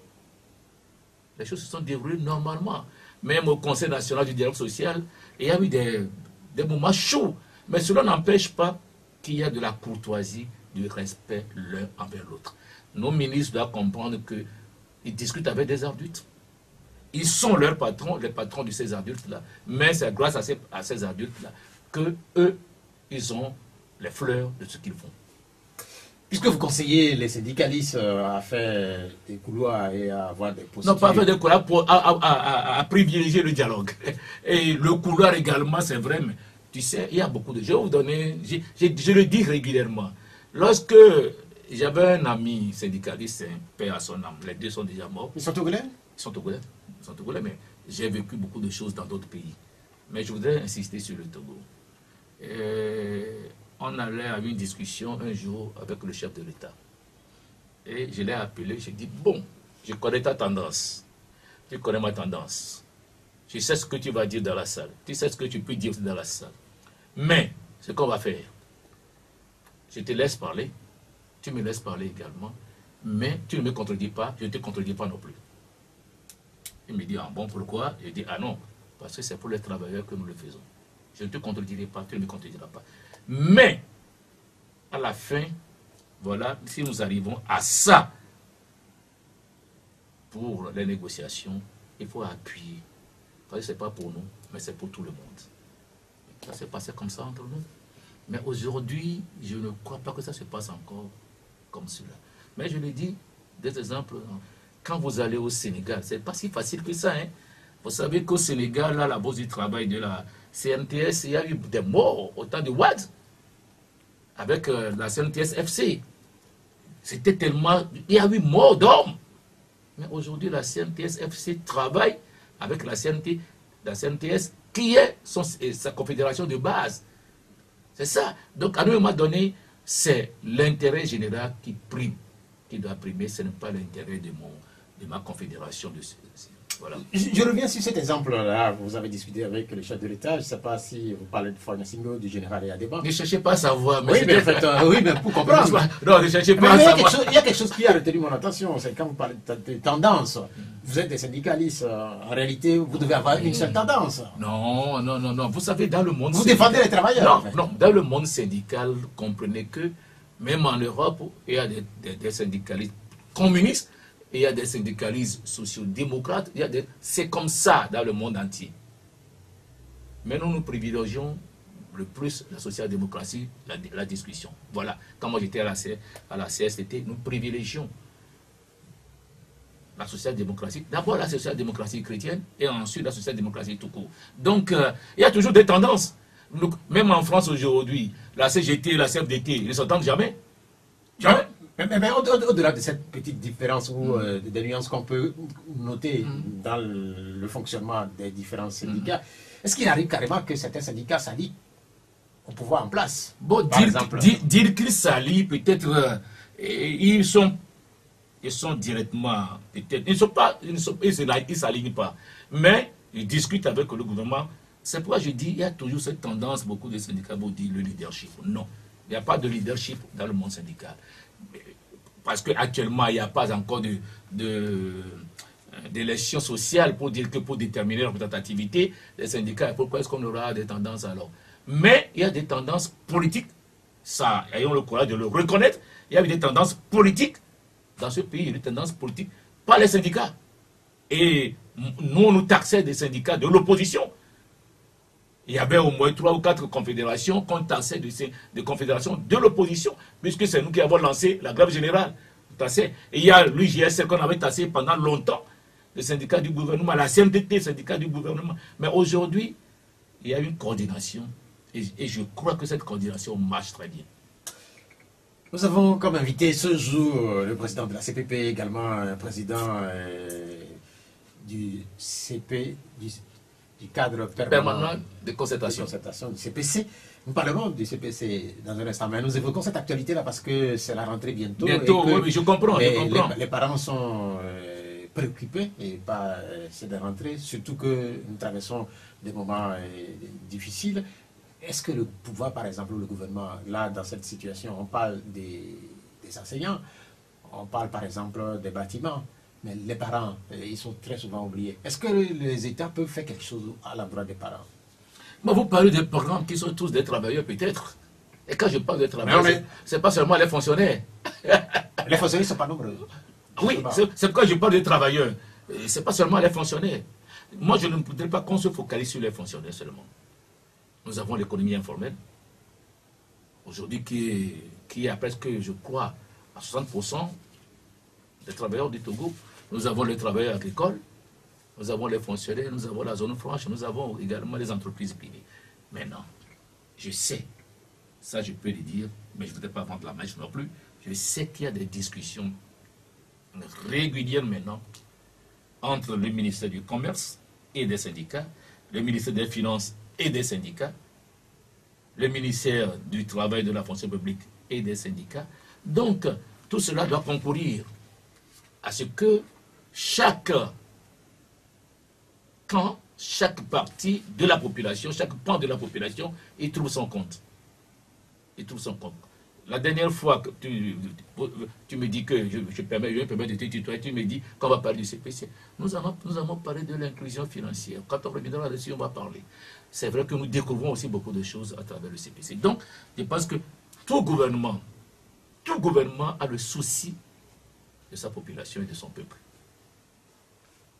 Speaker 3: les choses se sont déroulées normalement. Même au Conseil national du dialogue social, il y a eu des moments chauds. Mais cela n'empêche pas qu'il y a de la courtoisie, du respect l'un envers l'autre. Nos ministres doivent comprendre qu'ils discutent avec des adultes. Ils sont leurs patrons, les patrons de ces adultes-là. Mais c'est grâce à ces adultes-là que eux, ils ont les fleurs de ce qu'ils font.
Speaker 2: Puisque vous conseillez les syndicalistes à faire des couloirs et à avoir des postures...
Speaker 3: Non, pas faire des couloirs, à privilégier le dialogue. Et le couloir également, c'est vrai, mais tu sais, il y a beaucoup de... Je vais vous donner... Je le dis régulièrement. Lorsque j'avais un ami syndicaliste, un père à son âme, les deux sont déjà morts.
Speaker 2: Ils sont togolais?
Speaker 3: Ils sont togolais, mais j'ai vécu beaucoup de choses dans d'autres pays. Mais je voudrais insister sur le Togo. On allait à une discussion un jour avec le chef de l'État. Et je l'ai appelé, j'ai dit, bon, je connais ta tendance. Tu connais ma tendance. Je sais ce que tu vas dire dans la salle. Tu sais ce que tu peux dire dans la salle. Mais, ce qu'on va faire, je te laisse parler. Tu me laisses parler également. Mais tu ne me contredis pas, je ne te contredis pas non plus. Il me dit, ah bon, pourquoi? Je dis, ah non, parce que c'est pour les travailleurs que nous le faisons. Je ne te contredirai pas, tu ne me contrediras pas. Mais, à la fin, voilà, si nous arrivons à ça, pour les négociations, il faut appuyer. Parce que ce n'est pas pour nous, mais c'est pour tout le monde. Ça s'est passé comme ça entre nous. Mais aujourd'hui, je ne crois pas que ça se passe encore comme cela. Mais je le dis, des exemples, quand vous allez au Sénégal, ce n'est pas si facile que ça. Hein. Vous savez qu'au Sénégal, là, la bourse du travail de la CNTS, il y a eu des morts au temps de Wad, avec la CNTS FC. C'était tellement... Il y a eu mort d'hommes. Mais aujourd'hui, la CNTS FC travaille avec la CNTS qui est sa confédération de base. C'est ça. Donc, à un moment donné, c'est l'intérêt général qui prime, qui doit primer. Ce n'est pas l'intérêt de ma confédération. Voilà.
Speaker 2: Je reviens sur cet exemple-là. Vous avez discuté avec le chef de l'État. Je ne sais pas si vous parlez de Fornasingo, du général Yadeba.
Speaker 3: Ne cherchez pas à savoir. Mais
Speaker 2: oui, mais en fait, oui, mais pour comprendre.
Speaker 3: Non, ne cherchez pas à savoir.
Speaker 2: Il y a quelque chose qui a retenu mon attention. C'est quand vous parlez de tendance. Vous êtes des syndicalistes. En réalité, vous devez avoir une seule tendance.
Speaker 3: Non, non, non, non. Vous savez, dans le monde...
Speaker 2: Vous défendez les travailleurs.
Speaker 3: Non,
Speaker 2: en fait.
Speaker 3: non. Dans le monde syndical, comprenez que même en Europe, il y a des syndicalistes communistes. Il y a des syndicalistes sociaux-démocrates, c'est comme ça dans le monde entier. Mais nous privilégions le plus la social-démocratie, la discussion. Voilà, quand moi j'étais à la CSTT, nous privilégions la social-démocratie. D'abord la social-démocratie chrétienne et ensuite la social-démocratie tout court. Donc, il y a toujours des tendances. Même en France aujourd'hui, la CGT et la CFDT, ils ne s'entendent jamais. Jamais.
Speaker 2: Mais au-delà de cette petite différence ou des nuances qu'on peut noter dans le fonctionnement des différents syndicats, est-ce qu'il arrive carrément que certains syndicats s'allient au pouvoir en place?
Speaker 3: Bon, dire qu'ils s'allient, peut-être, ils sont directement, peut-être, ils ne s'alignent pas, mais ils discutent avec le gouvernement. C'est pourquoi je dis, il y a toujours cette tendance, beaucoup de syndicats vont dire le leadership. Non, il n'y a pas de leadership dans le monde syndical. Parce qu'actuellement, il n'y a pas encore d'élection sociale pour déterminer la représentativité des syndicats. Pourquoi est-ce qu'on aura des tendances alors? Mais il y a des tendances politiques. Ça, ayons le courage de le reconnaître. Il y a eu des tendances politiques dans ce pays, des tendances politiques par les syndicats. Et nous, nous taxons des syndicats de l'opposition. Il y avait au moins 3 ou 4 confédérations qu'on tassait de confédérations de l'opposition, puisque c'est nous qui avons lancé la grève générale. Et il y a l'UJSL qu'on avait tassé pendant longtemps, le syndicat du gouvernement, la CNTT, syndicat du gouvernement. Mais aujourd'hui, il y a une coordination, et je crois que cette coordination marche très bien.
Speaker 2: Nous avons comme invité ce jour le président de la CPP, également président du CP, du cadre permanent
Speaker 3: de concertation
Speaker 2: du CPC. Nous parlerons du CPC dans un instant, mais nous évoquons cette actualité-là parce que c'est la rentrée bientôt.
Speaker 3: Bientôt, oui, je comprends.
Speaker 2: Les parents sont préoccupés et pas c'est de rentrée, surtout que nous traversons des moments difficiles. Est-ce que le pouvoir, par exemple, le gouvernement, là, dans cette situation, on parle des enseignants, on parle, par exemple, des bâtiments, mais les parents, ils sont très souvent oubliés. Est-ce que les États peuvent faire quelque chose à l'endroit des parents?
Speaker 3: Vous parlez des parents qui sont tous des travailleurs, peut-être. Et quand je parle de travailleurs, ce n'est pas seulement les fonctionnaires.
Speaker 2: Les fonctionnaires ne sont pas nombreux.
Speaker 3: Oui, c'est pourquoi je parle de travailleurs. Ce n'est pas seulement les fonctionnaires. Moi, je ne voudrais pas qu'on se focalise sur les fonctionnaires seulement. Nous avons l'économie informelle, aujourd'hui qui est à presque, je crois, à 60% des travailleurs du Togo. Nous avons les travailleurs agricoles, nous avons les fonctionnaires, nous avons la zone franche, nous avons également les entreprises privées. Maintenant, je sais, ça je peux le dire, mais je ne voudrais pas vendre la mèche non plus, je sais qu'il y a des discussions régulières maintenant entre le ministère du Commerce et des syndicats, le ministère des Finances et des syndicats, le ministère du Travail et de la fonction publique et des syndicats. Donc, tout cela doit concourir à ce que chaque camp, chaque partie de la population, chaque pan de la population, y trouve son compte. Il trouve son compte. La dernière fois que tu me dis que je me permets de te tutoyer, tu me dis qu'on va parler du CPC. Nous avons parlé de l'inclusion financière. Quand on reviendra là-dessus, on va parler. C'est vrai que nous découvrons aussi beaucoup de choses à travers le CPC. Donc, je pense que tout gouvernement a le souci de sa population et de son peuple.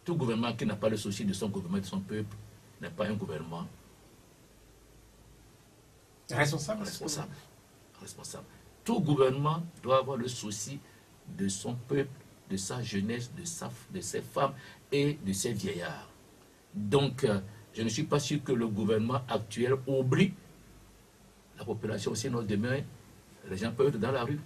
Speaker 3: Tout gouvernement qui n'a pas le souci de son gouvernement et de son peuple n'est pas un gouvernement
Speaker 2: responsable.
Speaker 3: Tout gouvernement doit avoir le souci de son peuple, de sa jeunesse, de ses femmes et de ses vieillards. Donc, je ne suis pas sûr que le gouvernement actuel oublie la population. Sinon, demain, les gens peuvent être dans la rue.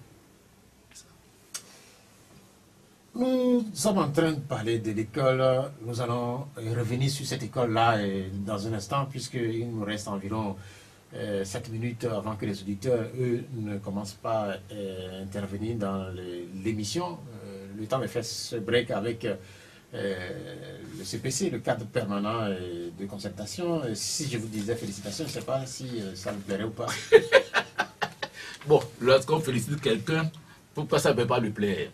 Speaker 2: Nous sommes en train de parler de l'école. Nous allons revenir sur cette école-là dans un instant, puisqu'il nous reste environ 7 minutes avant que les auditeurs, eux, ne commencent pas à intervenir dans l'émission. Le temps de faire ce break avec le CPC, le cadre permanent de concertation. Si je vous disais félicitations, je ne sais pas si ça vous plairait ou pas.
Speaker 3: Bon, lorsqu'on félicite quelqu'un, pourquoi ça ne peut pas lui plaire?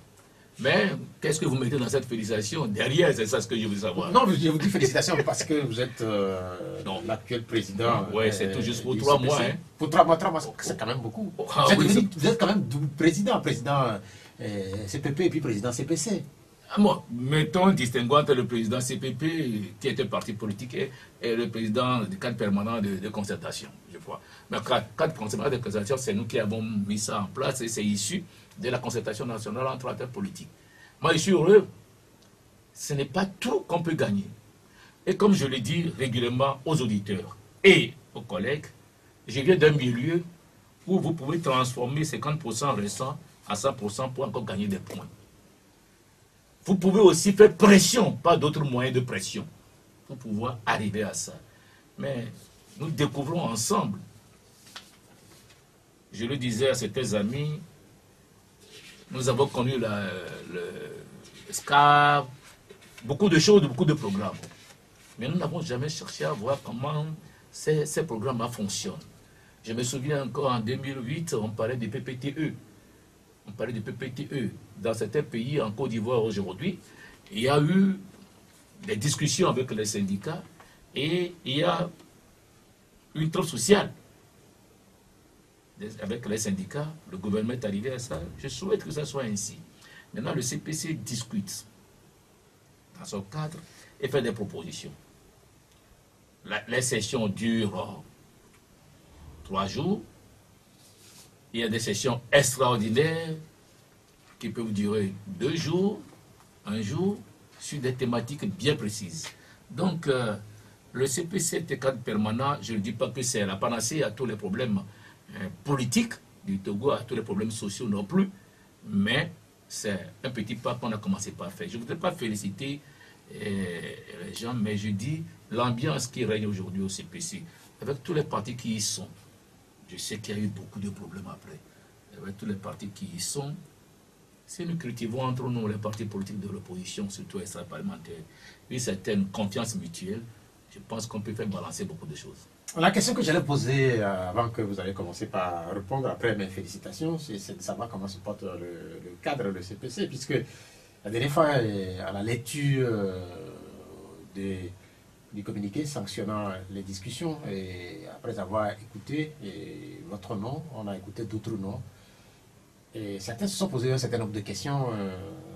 Speaker 3: Mais qu'est-ce que vous mettez dans cette félicitation? Derrière, c'est ça ce que je veux savoir.
Speaker 2: Non, je vous dis félicitations parce que vous êtes l'actuel président.
Speaker 3: Oui, c'est tout juste pour 3 mois. Hein.
Speaker 2: Pour 3 mois, c'est quand même beaucoup.
Speaker 3: Ah,
Speaker 2: vous êtes quand même président CPP et puis président CPC.
Speaker 3: Bon, mettons, distinguant entre le président CPP, qui est un parti politique, et le président du cadre permanent de concertation, je crois. Mais le cadre permanent de concertation, c'est nous qui avons mis ça en place et c'est issu de la concertation nationale entre acteurs politiques. Moi, je suis heureux. Ce n'est pas tout qu'on peut gagner. Et comme je le dis régulièrement aux auditeurs et aux collègues, je viens d'un milieu où vous pouvez transformer 50% restants à 100% pour encore gagner des points. Vous pouvez aussi faire pression, pas d'autres moyens de pression, pour pouvoir arriver à ça. Mais nous découvrons ensemble. Je le disais à certains amis, nous avons connu le SCAF, beaucoup de choses, beaucoup de programmes. Mais nous n'avons jamais cherché à voir comment ces programmes fonctionnent. Je me souviens encore en 2008, on parlait du PPTE. On parlait du PPTE. Dans certains pays, en Côte d'Ivoire aujourd'hui, il y a eu des discussions avec les syndicats et il y a une trêve sociale avec les syndicats. Le gouvernement est arrivé à ça. Je souhaite que ça soit ainsi. Maintenant, le CPC discute dans son cadre et fait des propositions. Les sessions durent 3 jours. Il y a des sessions extraordinaires qui peuvent durer 2 jours, 1 jour, sur des thématiques bien précises. Donc, le CPC est un cadre permanent. Je ne dis pas que c'est la panacée à tous les problèmes politiques du Togo, à tous les problèmes sociaux non plus, mais c'est un petit pas qu'on a commencé par faire. Je ne voudrais pas féliciter les gens, mais je dis l'ambiance qui règne aujourd'hui au CPC, avec tous les partis qui y sont. Je sais qu'il y a eu beaucoup de problèmes après. Avec tous les partis qui y sont, si nous cultivons entre nous, les partis politiques de l'opposition, surtout extra-parlementaires, une certaine confiance mutuelle, je pense qu'on peut faire balancer beaucoup de choses.
Speaker 2: La question que j'allais poser avant que vous ayez commencé par répondre après mes félicitations, c'est de savoir comment se porte le cadre de CPC, puisque la dernière fois, à la lecture des du communiqué sanctionnant les discussions. Et après avoir écouté votre nom, on a écouté d'autres noms. Et certains se sont posés un certain nombre de questions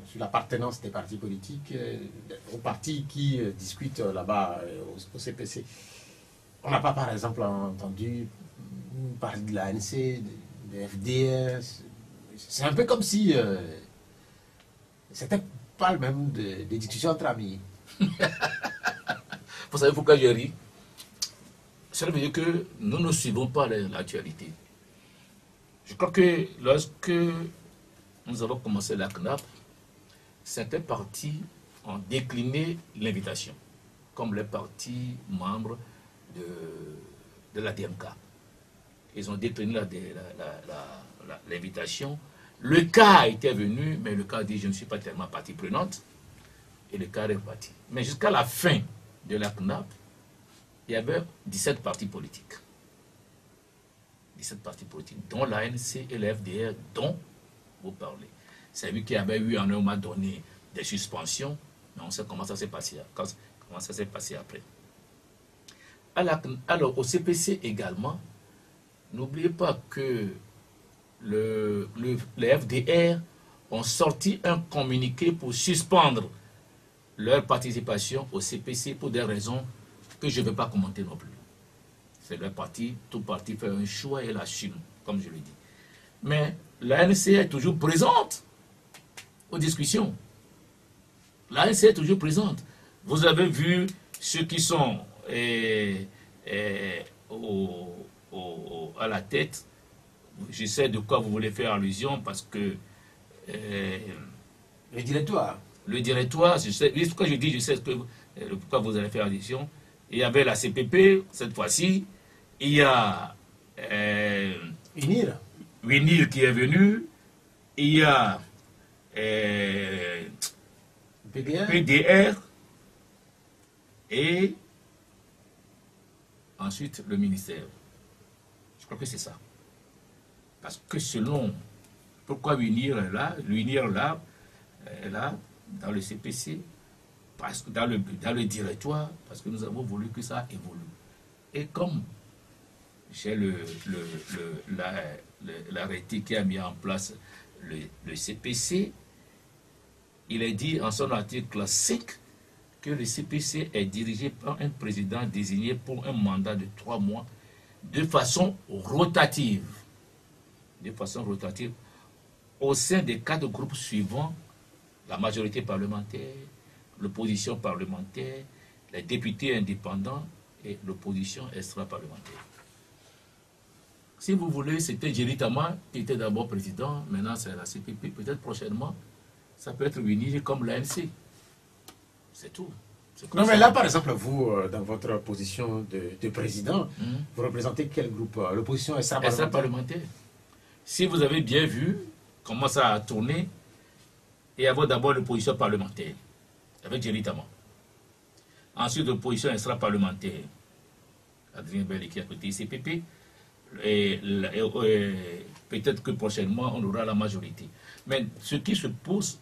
Speaker 2: sur l'appartenance des partis politiques aux partis qui discutent là-bas au CPC. On n'a pas, par exemple, entendu parler de l'ANC, de FDR. C'est un peu comme si c'était pas le même des discussions entre amis.
Speaker 3: Vous savez pourquoi je ris? Ça veut dire que nous ne suivons pas l'actualité. Je crois que lorsque nous avons commencé la CNAP, certains partis ont décliné l'invitation, comme les partis membres de la DMK. Ils ont décliné l'invitation. Le cas était venu, mais le cas a dit je ne suis pas tellement partie prenante, et le cas est reparti. Mais jusqu'à la fin de la CNAP, il y avait 17 partis politiques. 17 partis politiques, dont l'ANC et le FDR, dont vous parlez. C'est lui qui avait eu en un moment donné des suspensions, mais on sait comment ça s'est passé, après. Alors, au CPC également, n'oubliez pas que les FDR ont sorti un communiqué pour suspendre leur participation au CPC pour des raisons que je ne vais pas commenter non plus. C'est leur parti, tout parti fait un choix et l'assume, comme je le dis. Mais l'ANC est toujours présente aux discussions. L'ANC est toujours présente. Vous avez vu ceux qui sont à la tête. Je sais de quoi vous voulez faire allusion parce que...
Speaker 2: le directoire.
Speaker 3: Le directoire, je sais, pourquoi je dis, je sais pourquoi vous allez faire allusion. Il y avait la CPP, cette fois-ci. Il y a Winir qui est venu. Il y a PDR. Et ensuite le ministère. Je crois que c'est ça. Parce que selon pourquoi Winir est là, dans le CPC, parce que dans le directoire, parce que nous avons voulu que ça évolue. Et comme j'ai l'arrêté qui a mis en place le CPC, il est dit en son article 5 que le CPC est dirigé par un président désigné pour un mandat de 3 mois de façon rotative. De façon rotative au sein des 4 groupes suivants: la majorité parlementaire, l'opposition parlementaire, les députés indépendants et l'opposition extra-parlementaire. Si vous voulez, c'était Jerry Tama qui était d'abord président, maintenant c'est la CPP, peut-être prochainement, ça peut être uni comme l'ANC. C'est tout.
Speaker 2: Non, mais là, par exemple, vous, dans votre position de président, vous représentez quel groupe? L'opposition
Speaker 3: extra-parlementaire. Si vous avez bien vu comment ça a tourné, il y avait d'abord l'opposition parlementaire, avec Jerry Tama. Ensuite, l'opposition extra-parlementaire, Adrien Bell qui a côté CPP. Et peut-être que prochainement, on aura la majorité. Mais ce qui se pose,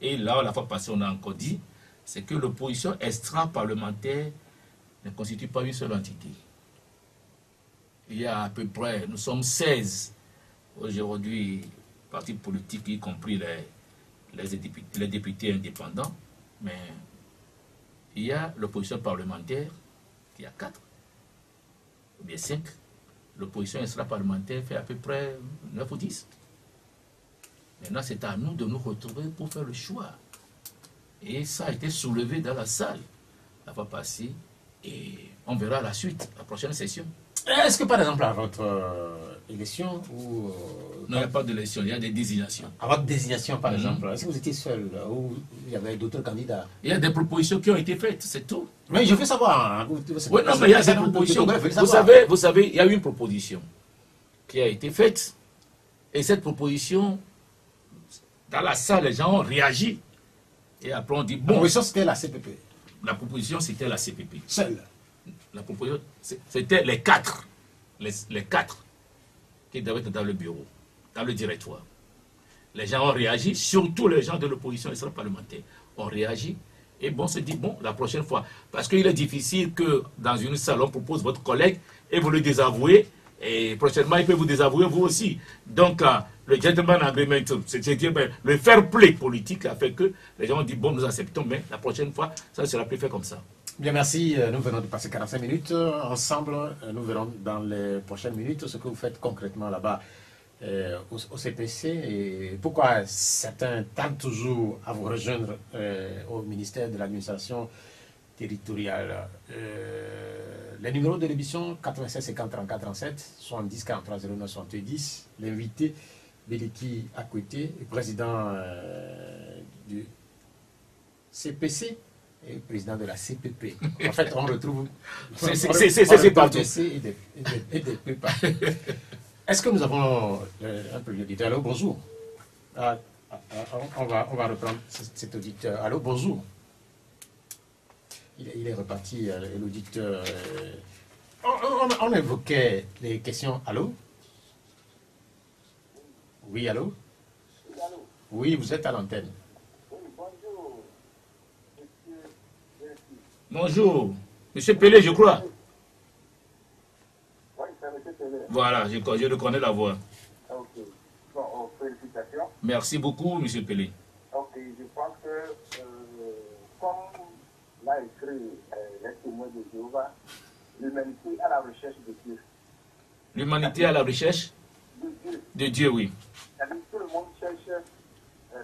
Speaker 3: et là, la fois passée, on a encore dit, c'est que l'opposition extra-parlementaire ne constitue pas une seule entité. Il y a à peu près, nous sommes 16 aujourd'hui, partis politiques, y compris les députés indépendants, mais il y a l'opposition parlementaire qui a 4, ou bien 5. L'opposition extra-parlementaire fait à peu près 9 ou 10. Maintenant, c'est à nous de nous retrouver pour faire le choix. Et ça a été soulevé dans la salle la fois passée. Et on verra la suite, la prochaine session.
Speaker 2: Est-ce que, par exemple, à votre élection ou...
Speaker 3: Non, il n'y a pas d'élection, il y a des désignations.
Speaker 2: À votre désignation, par exemple, est-ce que vous étiez seul ou il y avait d'autres candidats?
Speaker 3: Il y a des propositions qui ont été faites, c'est tout.
Speaker 2: Mais je veux savoir. Hein,
Speaker 3: oui, non, mais il y a des propositions. Vous savez, il y a une proposition qui a été faite. Et cette proposition, dans la salle, les gens ont réagi. Et après, on dit, bon...
Speaker 2: La proposition, c'était la CPP.
Speaker 3: La proposition, c'était la CPP.
Speaker 2: Seule.
Speaker 3: La proposition, c'était les 4. Les 4 qui devaient être dans le bureau, dans le directoire. Les gens ont réagi, surtout les gens de l'opposition extra-parlementaire ont réagi. Et bon, on se dit, bon, la prochaine fois. Parce qu'il est difficile que dans une salle, on propose votre collègue et vous le désavouez. Et prochainement, il peut vous désavouer vous aussi. Donc, le gentleman agreement, c'est-à-dire le fair play politique a fait que les gens ont dit, bon, nous acceptons, mais la prochaine fois, ça ne sera plus fait comme ça.
Speaker 2: Bien, merci. Nous venons de passer 45 minutes ensemble. Nous verrons dans les prochaines minutes ce que vous faites concrètement là-bas au CPC et pourquoi certains tentent toujours à vous rejoindre au ministère de l'administration territoriale. Les numéros de l'émission 96 50 34 37, 70 43 09 70. L'invité Beliki Akwete, président du CPC et président de la CPP. En fait, on retrouve
Speaker 3: c'est partout.
Speaker 2: Et des PEPA. Est-ce que nous avons un premier auditeur? Allô, bonjour. On va reprendre cet auditeur. Allô, bonjour. Il est reparti, l'auditeur. On évoquait les questions. Allô? Oui, allô? Oui, vous êtes à l'antenne.
Speaker 3: Bonjour, Monsieur Pelé, je crois.
Speaker 4: Oui, c'est M. Pelé.
Speaker 3: Voilà, je reconnais la voix.
Speaker 4: Ok. Bon, félicitations.
Speaker 3: Merci beaucoup, Monsieur Pelé.
Speaker 4: Ok, je pense que, comme l'a écrit les témoins de Jéhovah, l'humanité à la recherche de Dieu.
Speaker 3: L'humanité à la recherche de Dieu, oui.
Speaker 4: C'est-à-dire que tout le monde cherche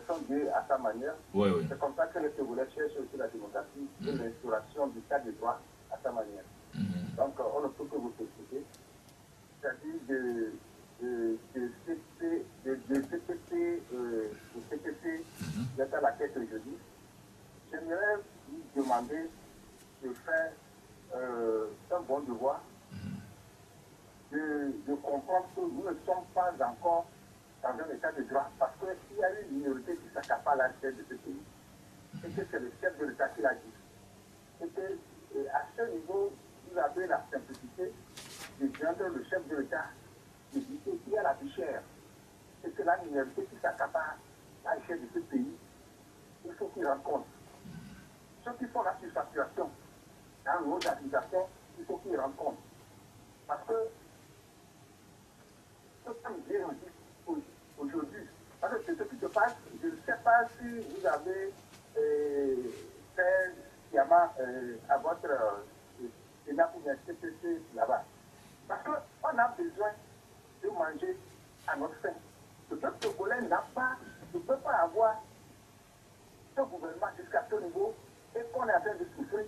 Speaker 4: son Dieu à sa manière.
Speaker 3: Oui, oui.
Speaker 4: C'est comme ça que les Togolais cherchent aussi la démocratie et l'instauration du État de droit à sa manière. Donc, on ne peut que vous féliciter. C'est-à-dire de CPC, vous êtes à la tête aujourd'hui. J'aimerais vous demander de faire un bon devoir, de comprendre que nous ne sommes pas encore dans un état de droit, parce qu'il y a une minorité qui s'accapare la tête de ce pays, et que c'est le chef de l'État qui l'a dit. Et que à ce niveau, vous avez la simplicité de joindre le chef de l'État, de dire qu'il y a la vie chère, et que la minorité qui s'accapare la richesse de ce pays, il faut qu'ils rendent compte. Ceux qui font la surfacturation dans nos organisations, il faut qu'ils rendent compte. Parce que ce que nous disons aujourd'hui, parce que ce qui se passe, je ne sais pas si vous avez fait sciemment à votre Sénat ou CPC là-bas. Parce qu'on a besoin de manger à notre faim. Le peuple togolais ne peut pas avoir ce gouvernement jusqu'à ce niveau et qu'on est en train de souffrir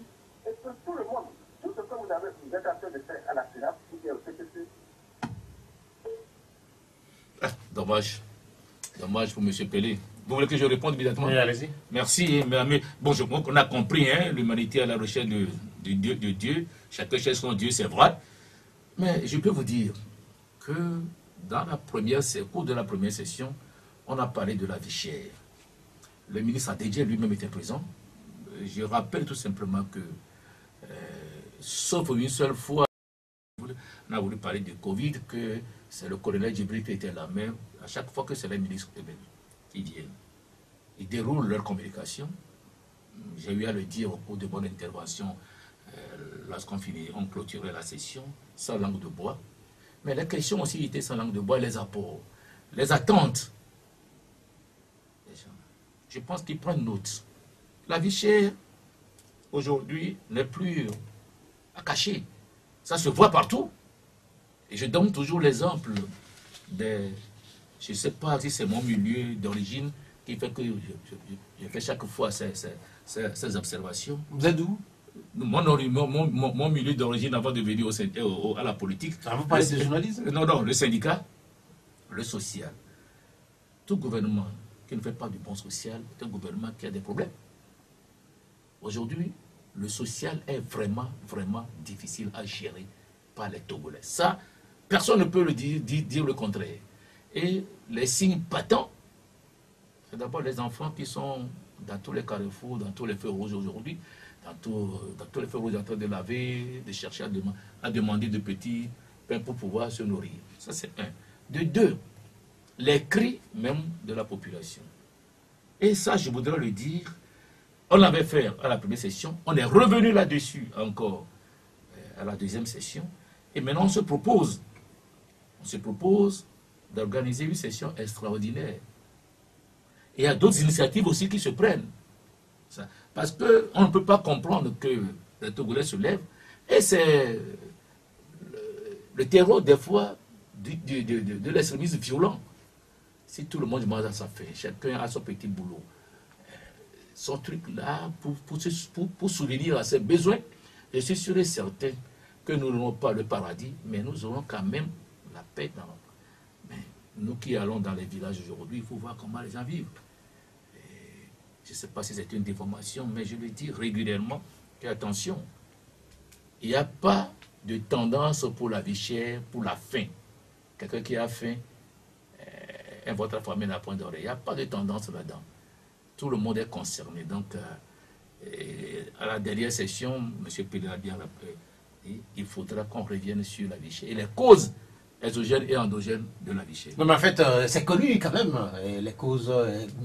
Speaker 4: et que tout le monde, tout ce que vous êtes en train de faire à la Sénat ou au CPC.
Speaker 3: Dommage. Dommage pour M. Pelé. Vous voulez que je réponde immédiatement?
Speaker 2: Oui, allez-y.
Speaker 3: Merci. Mais bon, je crois qu'on a compris, hein, l'humanité à la recherche de Dieu. Chacun cherche son Dieu, c'est vrai. Mais je peux vous dire que dans au cours de la première session, on a parlé de la vie chère. Le ministre Adedje lui-même était présent. Je rappelle tout simplement que, sauf une seule fois, on a voulu parler de Covid, que c'est le colonel Djibril qui était là, mais à chaque fois que c'est les ministres qui viennent, ils déroulent leur communication. J'ai eu à le dire au cours de mon intervention lorsqu'on clôturait la session, sans langue de bois. Mais les questions aussi étaient sans langue de bois, les apports, les attentes. Je pense qu'ils prennent note. La vie chère, aujourd'hui, n'est plus à cacher. Ça se voit partout. Et je donne toujours l'exemple des... Je ne sais pas si c'est mon milieu d'origine qui fait que je fais chaque fois ces observations.
Speaker 2: Vous êtes d'où?
Speaker 3: Mon milieu d'origine avant de venir à la politique.
Speaker 2: Vous parlez de journalisme?
Speaker 3: Non, le syndicat, le social. Tout gouvernement qui ne fait pas du bon social est un gouvernement qui a des problèmes. Aujourd'hui, le social est vraiment, vraiment difficile à gérer par les Togolais. Ça, personne ne peut le dire le contraire. Et les signes patents, c'est d'abord les enfants qui sont dans tous les carrefours, dans tous les feux rouges aujourd'hui, dans tous les feux rouges en train de laver, de chercher à demander de petits pains pour pouvoir se nourrir. Ça, c'est un. De deux, les cris même de la population. Et ça, je voudrais le dire, On l'avait fait à la première session, on est revenu là-dessus encore à la deuxième session, et maintenant on se propose d'organiser une session extraordinaire. Et il y a d'autres initiatives aussi qui se prennent. Parce qu'on ne peut pas comprendre que les Togolais se lèvent, et c'est le terreau des fois de l'extrémisme violent. Si tout le monde mange à sa faim, chacun a son petit boulot, son truc là pour souvenir à ses besoins, je suis sûr et certain que nous n'aurons pas le paradis, mais nous aurons quand même la paix. Mais nous qui allons dans les villages aujourd'hui, il faut voir comment les gens vivent. Et je ne sais pas si c'est une déformation, mais je le dis régulièrement, que attention, il n'y a pas de tendance pour la vie chère, pour la faim. Quelqu'un qui a faim, un votre famille n'a point d'oreille. Il n'y a pas de tendance là-dedans. Tout le monde est concerné. Donc, à la dernière session, M. Pédé a bien rappelé, il faudra qu'on revienne sur la vie chère et les causes exogènes et endogènes de la vie chère.
Speaker 2: Non, mais en fait, c'est connu quand même, les causes,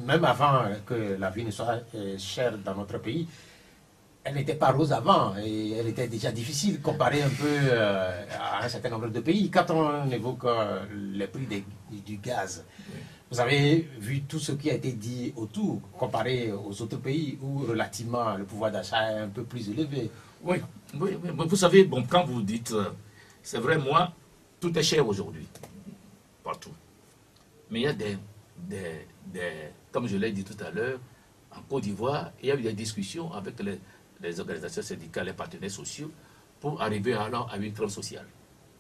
Speaker 2: même avant que la vie ne soit chère dans notre pays. Elle n'était pas rose avant et elle était déjà difficile comparée un peu à un certain nombre de pays. Quand on évoque les prix du gaz, oui. Vous avez vu tout ce qui a été dit autour, comparé aux autres pays où relativement le pouvoir d'achat est un peu plus élevé.
Speaker 3: Oui, oui, oui. Vous savez, bon, quand vous dites, c'est vrai, moi, tout est cher aujourd'hui, partout. Mais il y a comme je l'ai dit tout à l'heure, en Côte d'Ivoire, il y a eu des discussions avec les organisations syndicales, les partenaires sociaux, pour arriver alors à une trêve sociale.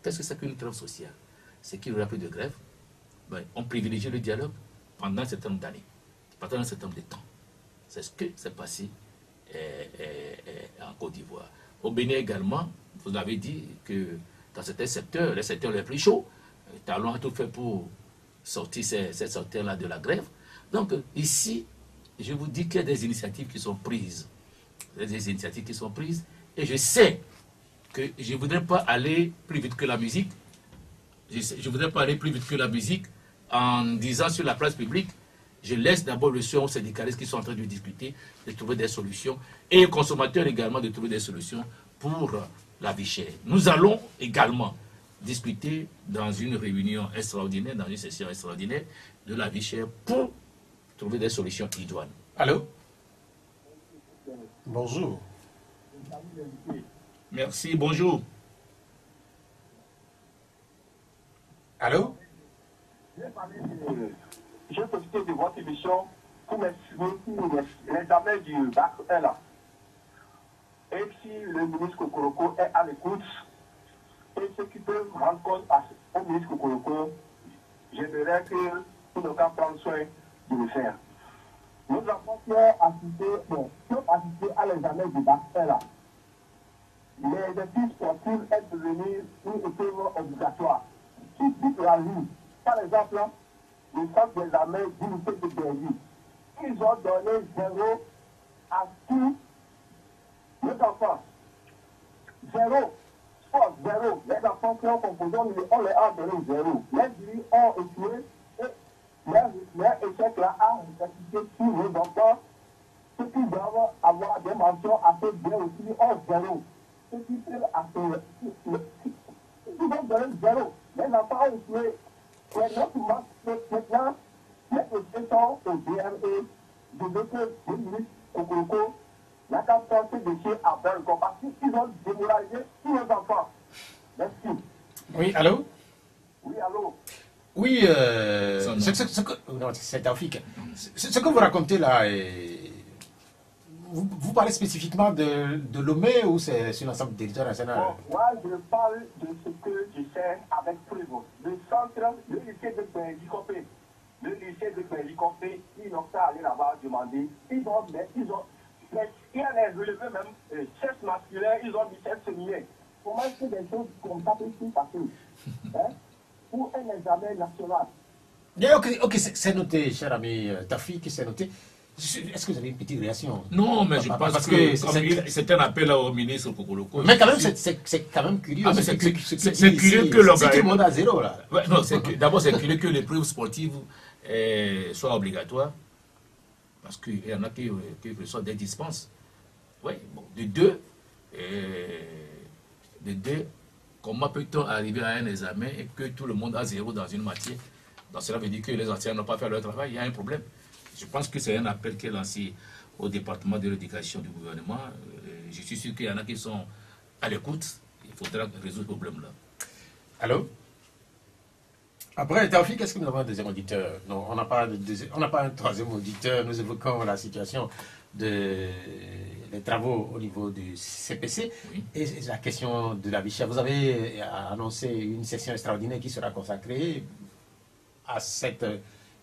Speaker 3: Qu'est-ce que c'est qu'une trêve sociale? C'est qu'il n'y aura plus de grève. Ben, on privilégie le dialogue pendant un certain nombre d'années, pendant un certain nombre de temps. C'est ce que s'est passé en Côte d'Ivoire. Au Bénin également, vous avez dit que dans certains secteurs, les secteurs les plus chauds, Talon a tout fait pour sortir ces secteurs-là de la grève. Donc ici, je vous dis qu'il y a des initiatives qui sont prises. Des initiatives qui sont prises. Et je sais que je ne voudrais pas aller plus vite que la musique. Je ne voudrais pas aller plus vite que la musique en disant sur la place publique, je laisse d'abord le soin aux syndicalistes qui sont en train de discuter, de trouver des solutions, et aux consommateurs également de trouver des solutions pour la vie chère. Nous allons également discuter dans une réunion extraordinaire, dans une session extraordinaire de la vie chère pour trouver des solutions idoines.
Speaker 2: Allô? Bonjour.
Speaker 3: Merci, bonjour.
Speaker 2: Allô?
Speaker 4: J'ai profité de votre émission pour m'exprimer pour l'examen du bac 1 là. Et si le ministre Kokoroko est à l'écoute, et ceux qui peuvent rendre compte au ministre Kokoroko, j'aimerais que nous devons prendre soin de le faire. Nous avons assisté à l'examen du bac 1 là. Les exercices sportifs est devenu une épreuve obligatoire. Qui dit la vie, par exemple, le centre d'examen d'unité de Berlin, ils ont donné 0 à tous les enfants. 0. Sport, 0. Les enfants qui ont composé, on les a donné 0. Les grilles ont échoué et leur échec là a répercuté sur les enfants. Ceux qui doivent avoir des mentions assez bien aussi ont 0. Ceux qui peuvent assez. Ils ont donné 0. Les enfants ont échoué. Maintenant, les professeurs au DME, je veux que le ministre Kokoroko, la capacité de chez Abel, parce qu'ils ont démoralisé tous les enfants. Merci.
Speaker 2: Oui, allô?
Speaker 4: Oui, allô?
Speaker 2: Oui, c'est Afrique. Ce que vous racontez là, vous parlez spécifiquement de Lomé ou c'est sur l'ensemble du territoire national?
Speaker 4: Bon, moi, je parle de ce que je sais avec Prévost. Le centre, le lycée de Bélicopé. Le lycée de Bélicopé, ils n'ont pas allé là-bas demander. Il y a les relevés même, chefs masculins, ils ont mis chefs féminins. Comment est-ce que des choses comme ça peuvent passer pour un examen national?
Speaker 2: Ok, c'est noté, cher ami Tafik, c'est noté. Est-ce que vous avez une petite réaction?
Speaker 3: Non, mais je pense que c'est un appel au ministre Kokoroko.
Speaker 2: Mais quand même, c'est quand même curieux.
Speaker 3: Ah, c'est curieux que l'organisme...
Speaker 2: C'est tout le monde à zéro, là.
Speaker 3: Ouais, non, d'abord, c'est curieux que l'épreuve sportive soit obligatoire. parce qu'il y en a qui reçoivent des dispenses. Oui, bon, de deux, comment peut-on arriver à un examen et que tout le monde a 0 dans une matière? Donc cela veut dire que les enseignants n'ont pas fait leur travail, il y a un problème. Je pense que c'est un appel qui est lancé au département de l'éducation du gouvernement. Je suis sûr qu'il y en a qui sont à l'écoute. Il faudra résoudre ce problème-là.
Speaker 2: Allô? Après, Taoufik, est-ce que nous avons un deuxième auditeur? Non, on n'a pas un troisième auditeur. Nous évoquons la situation des travaux au niveau du CPC.
Speaker 3: Oui.
Speaker 2: Et la question de la vie chère. Vous avez annoncé une session extraordinaire qui sera consacrée à cette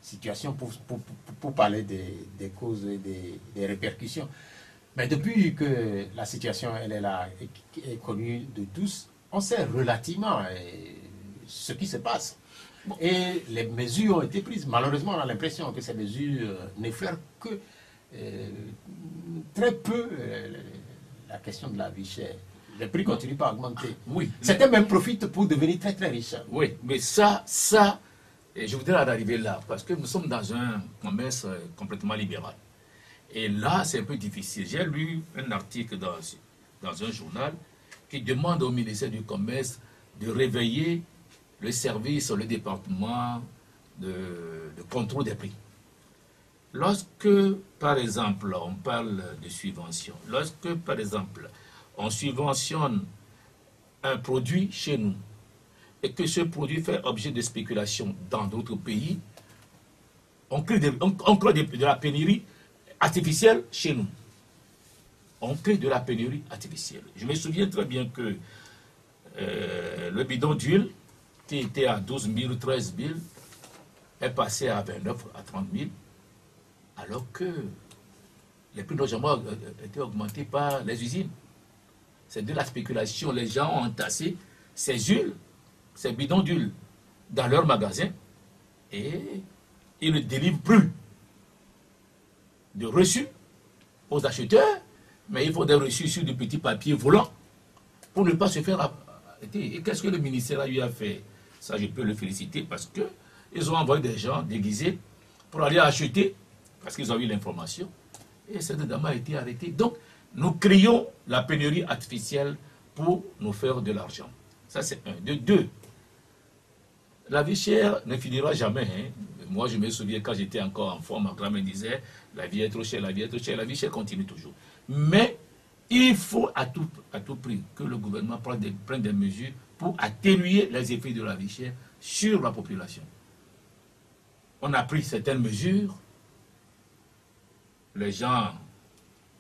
Speaker 2: situation pour parler des causes et des répercussions. Mais depuis que la situation elle est là est connue de tous, on sait relativement ce qui se passe. Et les mesures ont été prises. Malheureusement, on a l'impression que ces mesures n'effleurent que très peu la question de la vie chère. Les prix continuent pas à augmenter.
Speaker 3: Oui.
Speaker 2: Certains même profitent pour devenir très très riches.
Speaker 3: Oui, mais ça, je voudrais en arriver là, parce que nous sommes dans un commerce complètement libéral. Et là, c'est un peu difficile. J'ai lu un article dans un journal qui demande au ministère du Commerce de réveiller le service, le département de contrôle des prix. Lorsque, par exemple, on parle de subvention, lorsque, par exemple, on subventionne un produit chez nous et que ce produit fait objet de spéculation dans d'autres pays, on crée de la pénurie artificielle chez nous. On crée de la pénurie artificielle. Je me souviens très bien que le bidon d'huile, qui était à 12 000, 13 000, est passé à 29, à 30 000, alors que les prix de logement étaient augmentés par les usines. C'est de la spéculation. Les gens ont entassé ces huiles, ces bidons d'huile dans leurs magasins et ils ne délivrent plus de reçus aux acheteurs, mais il faut des reçus sur des petits papiers volants pour ne pas se faire arrêter. Et qu'est-ce que le ministère lui a fait? Ça, je peux le féliciter parce qu'ils ont envoyé des gens déguisés pour aller acheter, parce qu'ils ont eu l'information, et cette dame a été arrêtée. Donc, nous créons la pénurie artificielle pour nous faire de l'argent. Ça, c'est un. De deux, la vie chère ne finira jamais. Hein. Moi, je me souviens quand j'étais encore enfant, ma grand-mère disait, la vie est trop chère, la vie est trop chère, la vie chère continue toujours. Mais il faut à tout prix que le gouvernement prenne des mesures pour atténuer les effets de la vie chère sur la population. On a pris certaines mesures, les gens,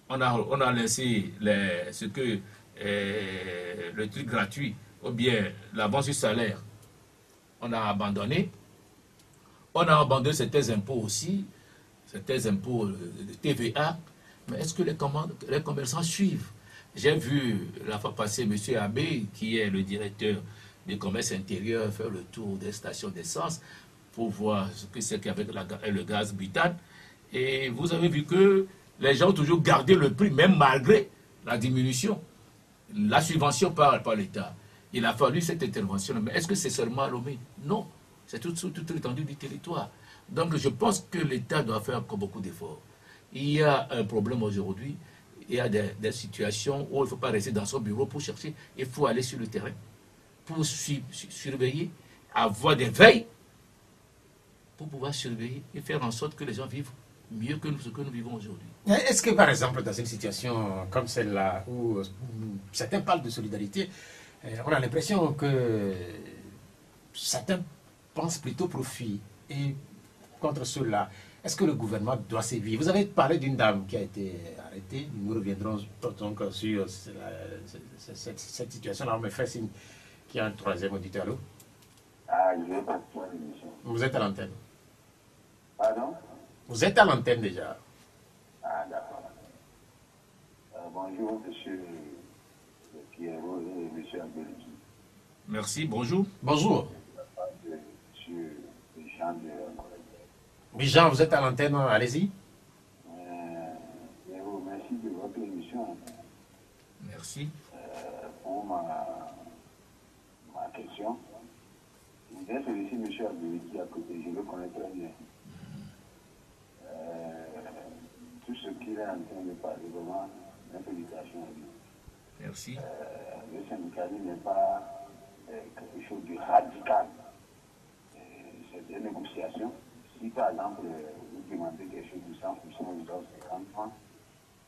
Speaker 3: on a laissé le truc gratuit, ou bien l'avance du salaire, on a abandonné. On a abandonné certains impôts aussi, certains impôts de TVA, mais est-ce que les commerçants suivent? J'ai vu la fois passée M. Abbé, qui est le directeur du commerce intérieur, faire le tour des stations d'essence pour voir ce que c'est qu'avec le gaz butane. Et vous avez vu que les gens ont toujours gardé le prix, même malgré la diminution, la subvention par l'État. Il a fallu cette intervention. Mais est-ce que c'est seulement à Lomé? Non, c'est toute l'étendue du territoire. Donc je pense que l'État doit faire encore beaucoup d'efforts. Il y a un problème aujourd'hui. Il y a des situations où il ne faut pas rester dans son bureau pour chercher. Il faut aller sur le terrain pour surveiller, avoir des veilles pour pouvoir surveiller et faire en sorte que les gens vivent mieux que ce que nous vivons aujourd'hui.
Speaker 2: Est-ce que, par exemple, dans une situation comme celle-là, où certains parlent de solidarité, on a l'impression que certains pensent plutôt profit et contre ceux-là, est-ce que le gouvernement doit sévir? Vous avez parlé d'une dame qui a été arrêtée. Nous reviendrons donc sur cette situation-là. On me fait signe qu'il y a un troisième auditeur. Allô?
Speaker 4: Ah, je vais pas voir l'émission.
Speaker 2: Vous êtes à l'antenne.
Speaker 4: Pardon?
Speaker 2: Vous êtes à l'antenne déjà.
Speaker 4: Ah, d'accord. Bonjour, monsieur Pierrot et monsieur Abdelki.
Speaker 3: Merci, bonjour.
Speaker 2: Bonjour.
Speaker 4: Monsieur Jean de
Speaker 2: Oui, Jean, vous êtes à l'antenne, allez-y.
Speaker 4: Je vous remercie de votre émission.
Speaker 3: Merci.
Speaker 4: Pour ma question, je voudrais solliciter M. Abdelki à côté, je le connais très bien.
Speaker 5: ce qu'il est en train de parler, vraiment, mes félicitations à lui.
Speaker 3: Merci.
Speaker 5: Le syndicalisme n'est pas quelque chose de radical. C'est des négociations. Si par exemple, vous demandez quelque chose de 100%, vous avez 50 francs,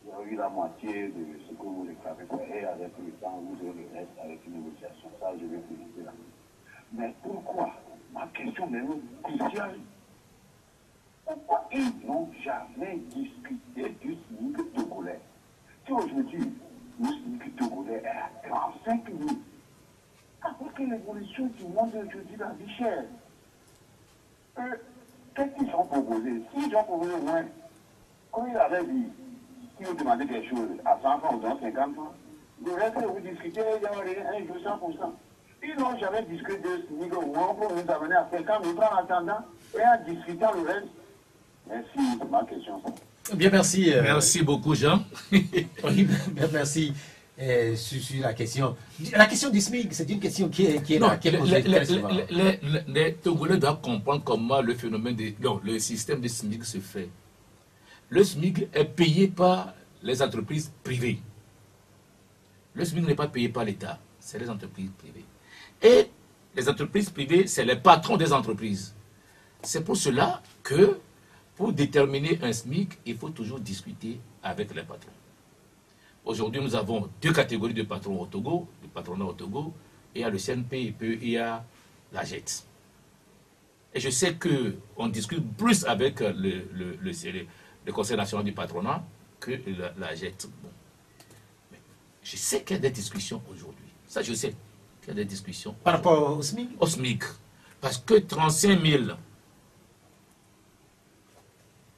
Speaker 5: vous avez eu la moitié de ce que vous réclamez, et avec le temps, vous aurez le reste avec une négociation. Ça, je vais féliciter là. Mais pourquoi? Ma question est cruciale. Pourquoi ils n'ont jamais discuté du SMIC togolais? Si aujourd'hui, le SMIC togolais est à 35 000, avec l'évolution du monde aujourd'hui, la vie chère, qu'est-ce qu'ils ont proposé? S'ils ont proposé moins, comme il avait dit, si vous demandez quelque chose à 100 francs ou dans 50 francs, le reste, vous discutez, il y a un jour 100%. Ils n'ont jamais discuté de SMIC au moins pour nous amener à 50 000 francs en attendant et en discutant le reste. Merci, c'est ma question.
Speaker 2: Bien, merci.
Speaker 3: Merci beaucoup, Jean.
Speaker 2: Oui, bien, merci. Sur la question. La question du SMIC, c'est une question qui est
Speaker 3: Non,
Speaker 2: là, qui est posée très souvent.
Speaker 3: les Togolais doivent comprendre comment le phénomène le système de SMIC se fait. Le SMIC est payé par les entreprises privées. Le SMIC n'est pas payé par l'État, c'est les entreprises privées. Et les entreprises privées, c'est les patrons des entreprises. C'est pour cela que pour déterminer un SMIC, il faut toujours discuter avec les patrons. Aujourd'hui, nous avons deux catégories de patrons au Togo, le patronat au Togo, et il y a le CNP et puis il y a la JET. Et je sais qu'on discute plus avec le Conseil national du patronat que la JET. Bon. Mais je sais qu'il y a des discussions aujourd'hui. Ça, je sais qu'il y a des discussions.
Speaker 2: Par rapport au SMIC?
Speaker 3: Au SMIC. Parce que 35 000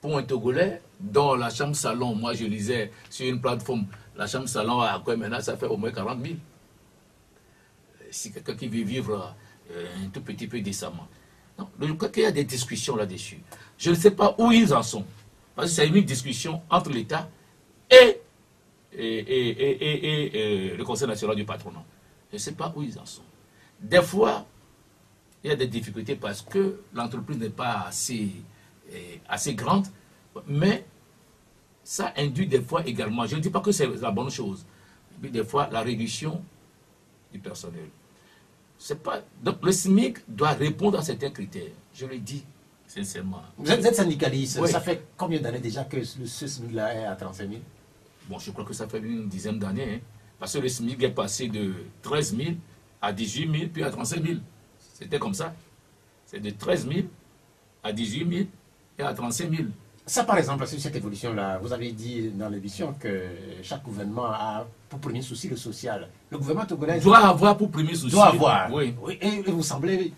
Speaker 3: pour un Togolais, dans la chambre salon, moi je lisais sur une plateforme, la chambre salon à quoi maintenant ça fait au moins 40 000. Si quelqu'un qui veut vivre un tout petit peu décemment. Non, je crois qu'il y a des discussions là-dessus. Je ne sais pas où ils en sont. Parce que c'est une discussion entre l'État et le Conseil national du patronat. Je ne sais pas où ils en sont. Des fois, il y a des difficultés parce que l'entreprise n'est pas assez grande, mais ça induit des fois également, je ne dis pas que c'est la bonne chose, mais des fois la réduction du personnel. C'est pas, donc le SMIC doit répondre à certains critères, je le dis sincèrement.
Speaker 2: Vous êtes syndicaliste,
Speaker 3: Oui.
Speaker 2: Ça fait combien d'années déjà que ce SMIC-là est à 35 000?
Speaker 3: Bon, je crois que ça fait une dizaine d'années, hein, parce que le SMIC est passé de 13 000 à 18 000, puis à 35 000. C'était comme ça. C'est de 13 000 à 18 000 et à 35 000.
Speaker 2: Ça, par exemple, sur cette évolution-là, vous avez dit dans l'émission que chaque gouvernement a pour premier souci le social. Le gouvernement togolais
Speaker 3: Doit avoir pour premier souci.
Speaker 2: doit avoir.
Speaker 3: Oui.
Speaker 2: Oui, et vous semblez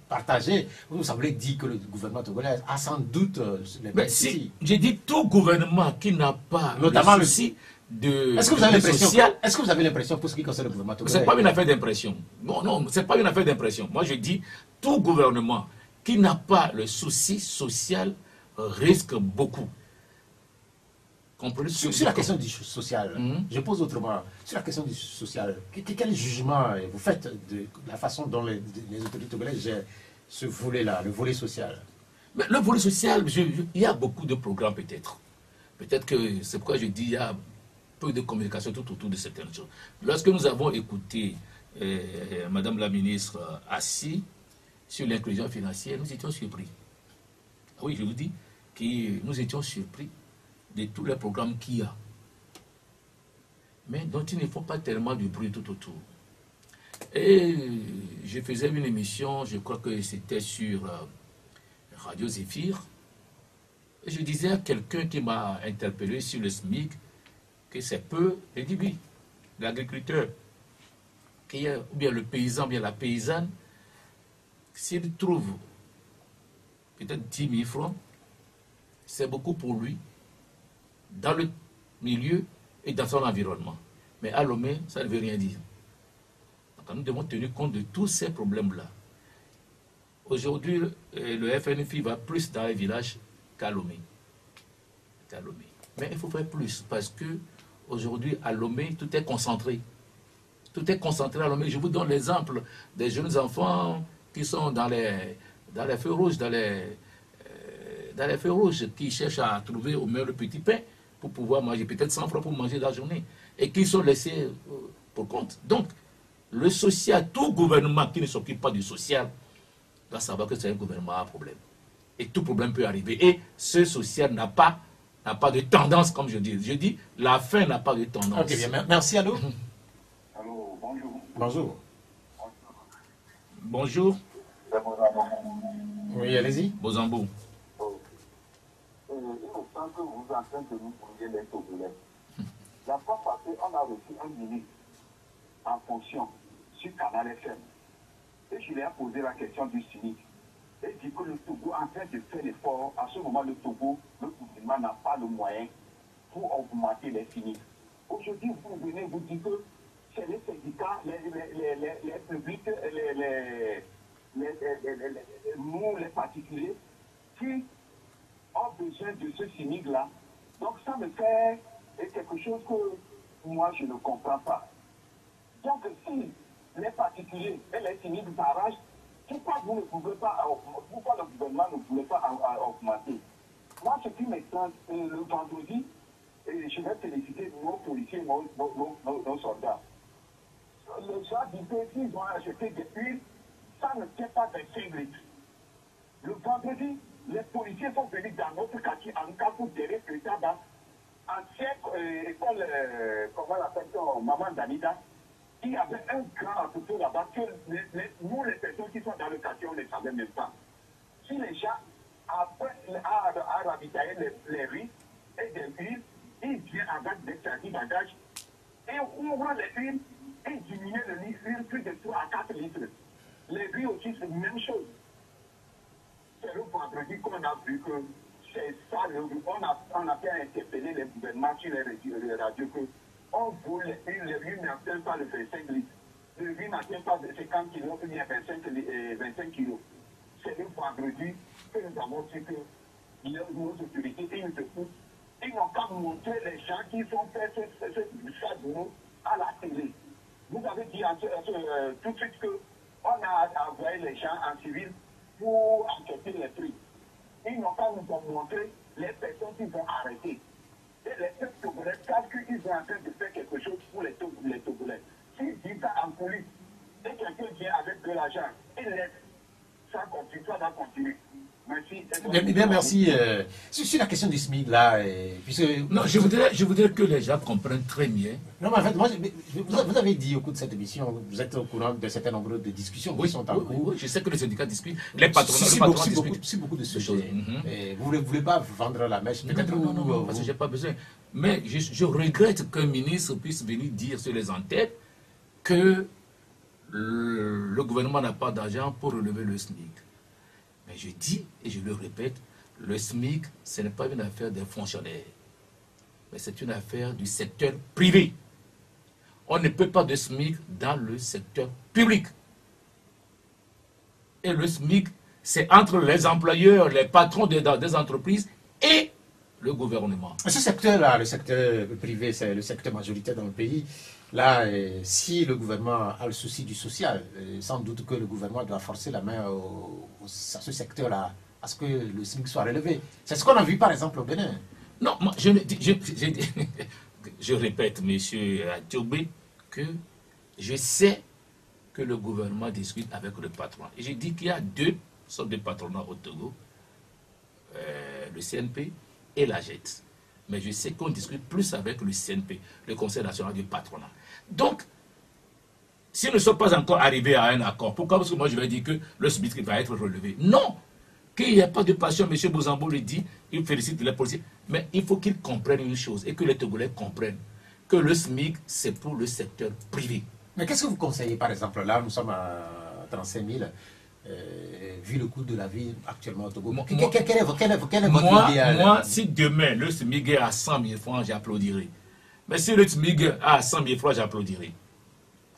Speaker 2: partager, vous semblez dire que le gouvernement togolais a sans doute les mêmes
Speaker 3: Mais
Speaker 2: soucis.
Speaker 3: si, j'ai dit tout gouvernement qui n'a pas
Speaker 2: Notamment
Speaker 3: le souci de
Speaker 2: Est-ce que vous avez l'impression
Speaker 3: social,
Speaker 2: est-ce que vous avez l'impression pour ce qui concerne le gouvernement togolais?
Speaker 3: c'est pas une affaire d'impression. Non, non, c'est pas une affaire d'impression. Moi, je dis tout gouvernement qui n'a pas le souci social risque beaucoup. Comprenez
Speaker 2: Sur la question du social, je pose autrement. Sur la question du social, quel jugement vous faites de la façon dont les autorités togolaises gèrent ce volet-là, le volet social?
Speaker 3: Mais le volet social, il y a beaucoup de programmes peut-être. Peut-être que c'est pourquoi je dis il y a peu de communication tout autour de certaines choses. Lorsque nous avons écouté Madame la ministre Assis sur l'inclusion financière, nous étions surpris. Oui, je vous dis que nous étions surpris de tous les programmes qu'il y a, mais dont il ne faut pas tellement de bruit tout autour. Et je faisais une émission, je crois que c'était sur Radio Zéphyr, et je disais à quelqu'un qui m'a interpellé sur le SMIC que c'est peu, j'ai dit oui, l'agriculteur, ou bien le paysan, ou bien la paysanne, s'il trouve peut-être 10 000 francs, c'est beaucoup pour lui, dans le milieu et dans son environnement. Mais à Lomé, ça ne veut rien dire. Donc nous devons tenir compte de tous ces problèmes-là. Aujourd'hui, le FNFI va plus dans les villages qu'à Lomé. Mais il faut faire plus parce que aujourd'hui, à Lomé, tout est concentré. Tout est concentré à Lomé. Je vous donne l'exemple des jeunes enfants qui sont dans les feux rouges, dans les feux rouges, qui cherchent à trouver au moins le petit pain. pour pouvoir manger, peut-être 100 francs pour manger la journée, et qui sont laissés pour compte. Donc, le social, tout gouvernement qui ne s'occupe pas du social, doit savoir que c'est un gouvernement à problème. Et tout problème peut arriver. Et ce social n'a pas de tendance, comme je dis. Je dis, la fin n'a pas de tendance.
Speaker 2: Ok, bien. Merci, allô.
Speaker 5: Allô, bonjour.
Speaker 2: Bonjour.
Speaker 3: Bonjour.
Speaker 2: Oui, allez-y.
Speaker 3: Bozambo.
Speaker 5: Il me semble que vous êtes en train de nous prendre les Togolais. La fois passée, on a reçu un ministre en fonction sur Canal FM. Et je lui ai posé la question du cynique. Et dit que le Togo est en train de faire l'effort. À ce moment, le Togo, le gouvernement n'a pas le moyen pour augmenter les cyniques. Aujourd'hui, vous venez vous dire que c'est les syndicats, les publics, nous, les particuliers, qui ont besoin de ce cynique-là. Donc ça me fait quelque chose que moi, je ne comprends pas. Donc si les particuliers et les cyniques s'arrachent, pourquoi vous ne pouvez pas, pourquoi le gouvernement ne pouvait pas augmenter? Moi, ce qui m'étonne, le vendredi, je vais féliciter nos policiers, nos soldats. Les gens disaient qu'ils ont acheté des huiles, ça ne tient pas 25 litres. Le vendredi, les policiers sont venus dans notre quartier en cas pour gérer le tabac. Ancienne école, comment on appelle ça, Maman Danida, il y avait un grand entrepôt là-bas que nous, les personnes qui sont dans le quartier, on ne savait même pas. Si les gens, après à ravitailler les riz et des huiles, ils viennent avec des charges bagages et on ouvre les huiles et diminuer l'huile plus de 3 à 4 litres. Les riz aussi, c'est la même chose. C'est le vendredi qu'on a vu que c'est ça, on a fait interpeller les gouvernements sur les radios que on voulait, le riz n'atteint pas le 25 litres. Le riz n'atteint pas 50 kilos, il y a 25 kilos. C'est le vendredi que nous avons dit que nos autorités, ils se foutent. Ils n'ont qu'à montrer les gens qui ont fait ça de nous à la télé. Vous avez dit tout de suite qu'on a envoyé les gens en civil pour enquêter les prix. Ils n'ont pas nous montrer les personnes qui vont arrêter. Et les peuples togolais savent qu'ils sont en train de faire quelque chose pour les Togolais. S'ils disent ça en police, et quelqu'un vient avec de l'argent, il laisse, ça continue, ça va continuer. Merci.
Speaker 2: Bien, merci. Sur la question du SMIC, là, puisque...
Speaker 3: Non, je voudrais que les gens comprennent très bien.
Speaker 2: Non, mais en fait, moi, vous avez dit au cours de cette émission, vous êtes au courant d'un certain nombre de discussions qui sont en cours.
Speaker 3: Oui, je sais que les syndicats discutent, les patrons discutent.
Speaker 2: Si beaucoup de sujets. Vous ne voulez pas vendre la mèche, peut-être.
Speaker 3: Non, parce que je n'ai pas besoin. Mais je regrette qu'un ministre puisse venir dire sur les entêtes que le gouvernement n'a pas d'argent pour relever le SMIC. Mais je dis, et je le répète, le SMIC, ce n'est pas une affaire des fonctionnaires, mais c'est une affaire du secteur privé. On ne peut pas de SMIC dans le secteur public. Et le SMIC, c'est entre les employeurs, les patrons des entreprises et le gouvernement.
Speaker 2: Ce secteur-là, le secteur privé, c'est le secteur majoritaire dans le pays. Là, si le gouvernement a le souci du social, sans doute que le gouvernement doit forcer la main à ce secteur-là, à ce que le SMIC soit relevé. C'est ce qu'on a vu par exemple au Bénin.
Speaker 3: Non, moi, je répète, monsieur Adjobé, que je sais que le gouvernement discute avec le patron. Et j'ai dit qu'il y a deux sortes de patronats au Togo, le CNP et la JET. Mais je sais qu'on discute plus avec le CNP, le Conseil national du patronat. Donc, si nous ne sommes pas encore arrivés à un accord, pourquoi? Parce que moi je vais dire que le SMIC va être relevé. Non! Qu'il n'y a pas de passion, M. Bozambo le dit, il félicite les policiers. Mais il faut qu'ils comprennent une chose, et que les Togolais comprennent, que le SMIC, c'est pour le secteur privé.
Speaker 2: Mais qu'est-ce que vous conseillez, par exemple? Là, nous sommes à 35 000. Vu le coût de la vie actuellement au Togo. Quel est votre idéal?
Speaker 3: Moi, si demain le SMIC est à 100 000 francs, j'applaudirai. Mais si le SMIC est à 100 000 francs, j'applaudirai.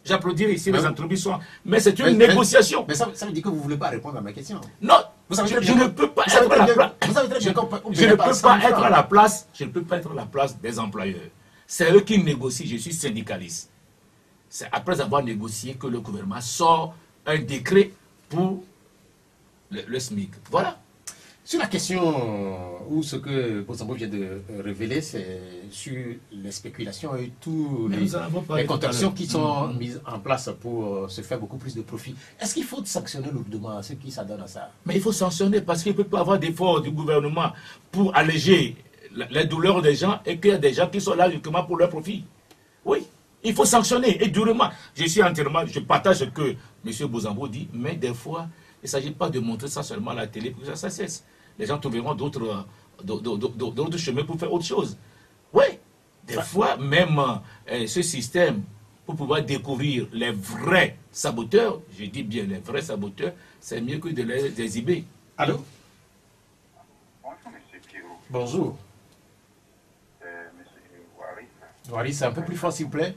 Speaker 3: J'applaudirai si les entreprises sont... Mais c'est une négociation.
Speaker 2: Mais ça veut dire que vous ne voulez pas répondre à ma question.
Speaker 3: Non, je ne peux pas être à la place. Je ne peux pas être à la place. Je ne peux pas être à la place des employeurs. C'est eux qui négocient. Je suis syndicaliste. C'est après avoir négocié que le gouvernement sort un décret pour le SMIC. Voilà.
Speaker 2: Sur la question, ou ce que Bozambo vient de révéler, c'est sur les spéculations et tous les contractions qui sont mises en place pour se faire beaucoup plus de profit. Est-ce qu'il faut sanctionner lourdement ceux qui s'adonnent à ça?
Speaker 3: Mais il faut sanctionner parce qu'il ne peut pas avoir d'effort du gouvernement pour alléger les douleurs des gens et qu'il y a des gens qui sont là uniquement pour leur profit. Oui, il faut sanctionner et durement. Je partage ce que M. Bozambo dit, mais des fois, il ne s'agit pas de montrer ça seulement à la télé pour que ça cesse. Les gens trouveront d'autres chemins pour faire autre chose. Oui, des fois, même ce système, pour pouvoir découvrir les vrais saboteurs, je dis bien les vrais saboteurs, c'est mieux que de les exhiber.
Speaker 2: Allô?
Speaker 5: Bonjour, M. Pierrot.
Speaker 2: Bonjour.
Speaker 5: M. Waris.
Speaker 2: Waris, un peu plus fort, s'il vous plaît.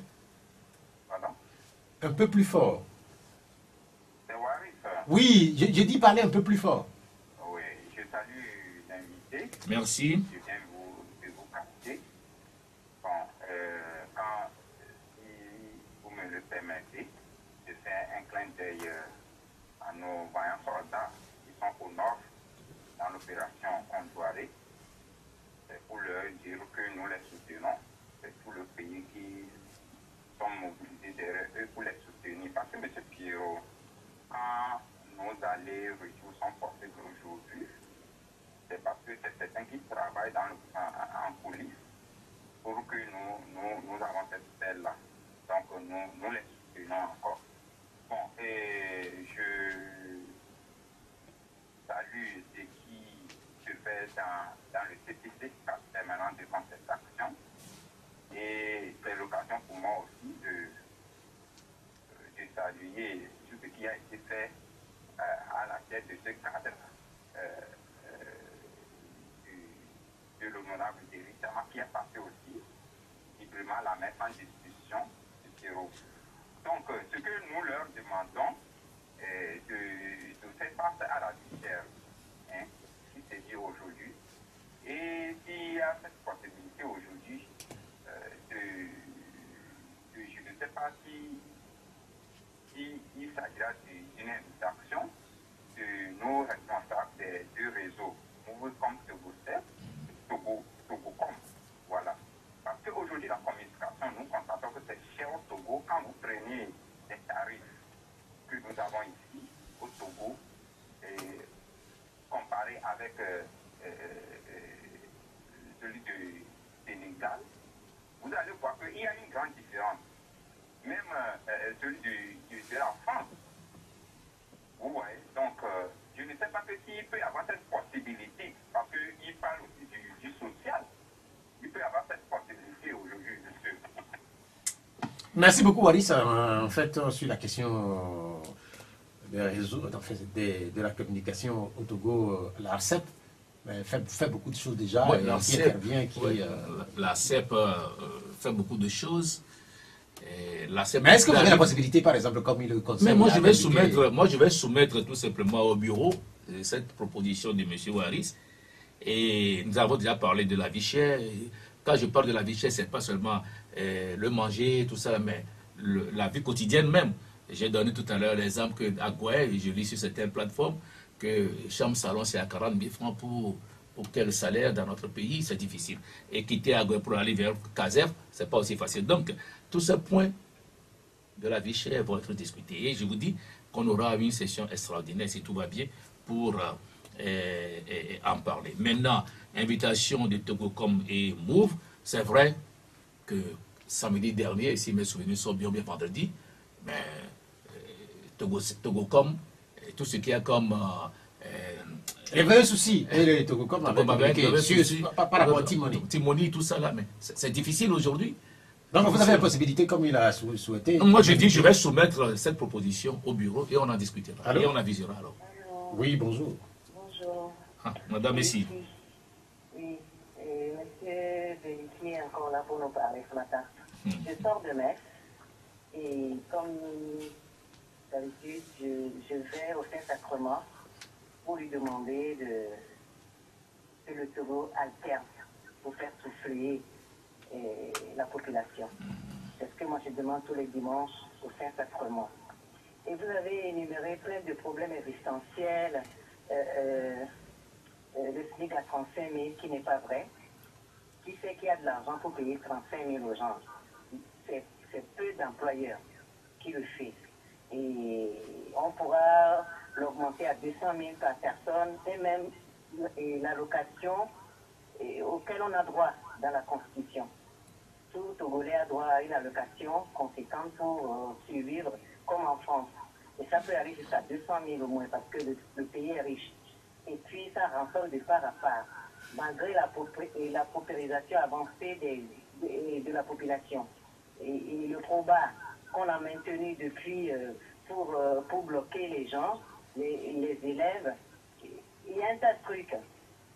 Speaker 5: Pardon?
Speaker 2: Un peu plus fort.
Speaker 5: C'est Waris.
Speaker 2: Oui, je dis parler un peu plus fort.
Speaker 5: Oui, je salue l'invité.
Speaker 3: Merci.
Speaker 5: Je viens de vous capter. Bon, si vous me le permettez, je fais un clin d'œil à nos vaillants soldats qui sont au nord dans l'opération Condouaré. C'est pour leur dire que nous les soutenons. C'est tout le pays qui sont mobilisés derrière eux pour les soutenir. Parce que, M. Pierrot, quand nos allers-retours sont portés aujourd'hui, c'est parce que c'est certains qui travaillent en police pour que nous avons cette stèle-là. Donc, nous les soutenons encore. Bon, et je salue ce qui se fait dans le CPC, parce que c'est maintenant de concertation. Et c'est l'occasion pour moi aussi de saluer tout ce qui a été fait à la tête de ce cadre de l'honorable Derritama qui est passé aussi librement la mettre en discussion du terreau. Donc, ce que nous leur demandons est de faire face à la vie chère, hein, qui se dit aujourd'hui. Et s'il y a cette possibilité aujourd'hui, je ne sais pas si il s'agira d'une invitation de nos responsables des deux réseaux, Mouvecom Togocom. Voilà. Parce qu'aujourd'hui, la communication, nous constatons que c'est cher au Togo quand vous prenez les tarifs que nous avons ici au Togo, et comparé avec celui du Sénégal, vous allez voir qu'il y a une grande différence. Même celui de la France. Vous voyez, donc je ne sais pas s'il peut y avoir cette possibilité, parce qu'il parle aussi du social. Il peut y avoir cette possibilité aujourd'hui, monsieur.
Speaker 2: Merci beaucoup, Waris. En fait, sur la question des réseaux, en fait, de la communication au Togo, l'ARCEP fait beaucoup de choses déjà.
Speaker 3: Ouais,
Speaker 2: l'ARCEP
Speaker 3: fait beaucoup de choses.
Speaker 2: Mais est-ce que vous avez la possibilité, par exemple, comme il le conseille?
Speaker 3: Mais moi, je vais soumettre tout simplement au bureau cette proposition de M. Waris. Et nous avons déjà parlé de la vie chère. Quand je parle de la vie chère, ce n'est pas seulement le manger, tout ça, mais la vie quotidienne même. J'ai donné tout à l'heure l'exemple qu'à Goué, je lis sur certaines plateformes, que chambre salon, c'est à 40 000 francs pour quel salaire dans notre pays, c'est difficile. Et quitter Agoué pour aller vers Caser, ce n'est pas aussi facile. Donc, tous ces points de la vie chère vont être discutés. Et je vous dis qu'on aura une session extraordinaire, si tout va bien, pour en parler. Maintenant, invitation de Togocom et Move, c'est vrai que samedi dernier, si mes souvenirs sont bien vendredi, mais Togocom, tout ce qu'il y a comme...
Speaker 2: les vrais soucis, et les Togocom avec par rapport à Timoni.
Speaker 3: Timoni, tout ça là, mais c'est difficile aujourd'hui.
Speaker 2: Donc vous avez la possibilité, comme il a souhaité.
Speaker 3: Moi je dis, je vais soumettre cette proposition au bureau et on en discutera.
Speaker 2: Allô?
Speaker 3: Et on avisera alors.
Speaker 2: Oui, bonjour.
Speaker 6: Bonjour.
Speaker 3: Ah, Madame ici.
Speaker 6: Oui, monsieur Bélissier est encore là pour nous parler ce matin. Je sors de messe et comme d'habitude, je vais au Saint-Sacrement pour lui demander que le Togo alterne pour faire souffler la population. C'est ce que moi je demande tous les dimanches au Saint-Sacrement. Et vous avez énuméré plein de problèmes existentiels, 35 000, qui n'est pas vrai. Qui sait qu'il y a de l'argent pour payer 35 000 aux gens? C'est peu d'employeurs qui le font. Et on pourra l'augmenter à 200 000 par personne, et même l'allocation auquel on a droit dans la Constitution. Tout Togolais a droit à une allocation conséquente pour survivre comme en France. Et ça peut aller jusqu'à 200 000 au moins parce que le pays est riche. Et puis ça rançonne de part à part, malgré la paupérisation avancée de la population. Et le trop bas qu'on a maintenu depuis pour bloquer les gens, les élèves, il y a un tas de trucs.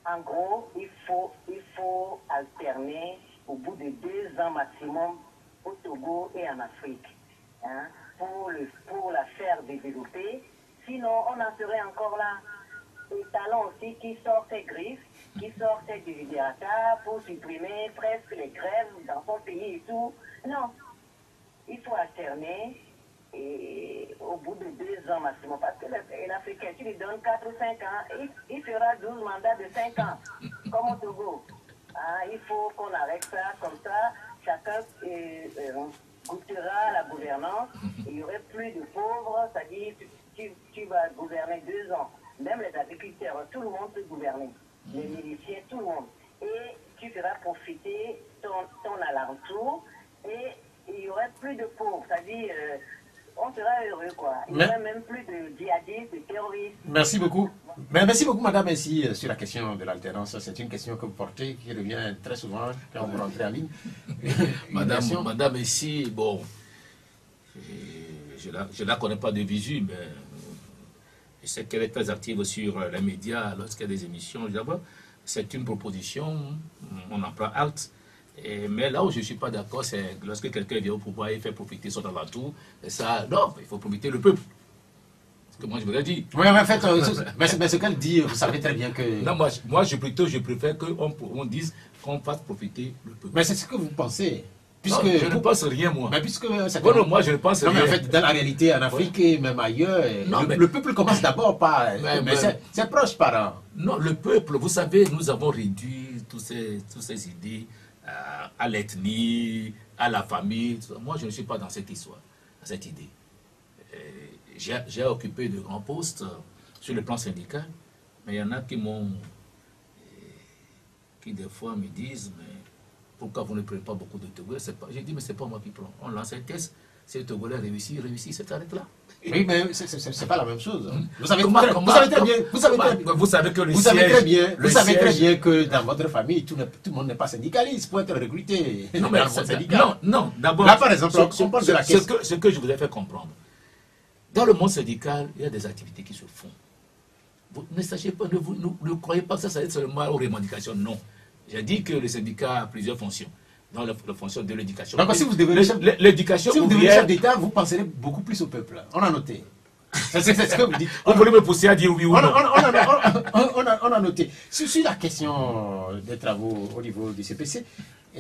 Speaker 6: En gros, il faut alterner au bout de 2 ans maximum au Togo et en Afrique, hein, pour la faire développer. Sinon, on en serait encore là. Les talents aussi qui sortaient griffes, qui sortaient du Vidéata pour supprimer presque les grèves dans son pays et tout. Non, il faut alterner et au bout de 2 ans maximum. Parce que l'Africain, tu lui donnes 4 ou 5 ans, il fera 12 mandats de 5 ans, comme au Togo. Ah, il faut qu'on arrête ça, comme ça, chacun goûtera la gouvernance, il n'y aurait plus de pauvres, c'est-à-dire tu vas gouverner 2 ans. Même les agriculteurs, tout le monde peut gouverner. Les miliciens, tout le monde. Et tu feras profiter ton alentour et il n'y aurait plus de pauvres. C'est-à-dire, on sera heureux, quoi. Il n'y aurait même plus de djihadistes, de terroristes.
Speaker 2: Merci beaucoup. Merci beaucoup, madame, ici, sur la question de l'alternance. C'est une question que vous portez, qui revient très souvent quand vous rentrez en ligne.
Speaker 3: Madame, ici, bon, je la connais pas de visu, mais je sais qu'elle est très active sur les médias lorsqu'il y a des émissions. C'est une proposition, on en prend acte. Mais là où je ne suis pas d'accord, c'est lorsque quelqu'un vient au pouvoir et fait profiter son alentour. Et ça, non, il faut profiter le peuple. C'est ce que moi je voudrais dire.
Speaker 2: Oui, mais en fait, mais ce qu'elle dit, vous savez très bien que...
Speaker 3: Non, moi je préfère qu'on dise qu'on fasse profiter le peuple.
Speaker 2: Mais c'est ce que vous pensez.
Speaker 3: Puisque non, je ne pense rien, moi.
Speaker 2: Mais puisque
Speaker 3: non, moi je ne pense rien.
Speaker 2: Mais en fait, dans la réalité, en Afrique et même ailleurs, le peuple commence d'abord par... Mais c'est proche par...
Speaker 3: Non, le peuple, vous savez, nous avons réduit toutes ces idées à l'ethnie, à la famille. Moi, je ne suis pas dans cette histoire, dans cette idée. J'ai occupé de grands postes sur le plan syndical, mais il y en a qui des fois me disent, mais pourquoi vous ne prenez pas beaucoup de Togolais? J'ai dit, mais c'est pas moi qui prends. On lance un test, si le Togolais réussit, c'est arrête là.
Speaker 2: Oui, mais c'est pas la même chose. Vous savez très bien que dans votre famille, tout le monde n'est pas syndicaliste pour être recruté.
Speaker 3: Non, mais non, d'abord,
Speaker 2: là, par exemple, on parle de la question.
Speaker 3: Ce que je voudrais faire comprendre, dans le monde syndical, il y a des activités qui se font. Vous ne sachez pas, ne croyez pas que ça va être seulement aux revendications, non. J'ai dit que le syndicat a plusieurs fonctions. Dans la fonction de l'éducation.
Speaker 2: Donc, si vous devenez chef d'État, vous penserez beaucoup plus au peuple. On a noté. C'est ce que vous dites.
Speaker 3: On voulait me pousser à dire oui ou non.
Speaker 2: On a noté. Sur la question des travaux au niveau du CPC,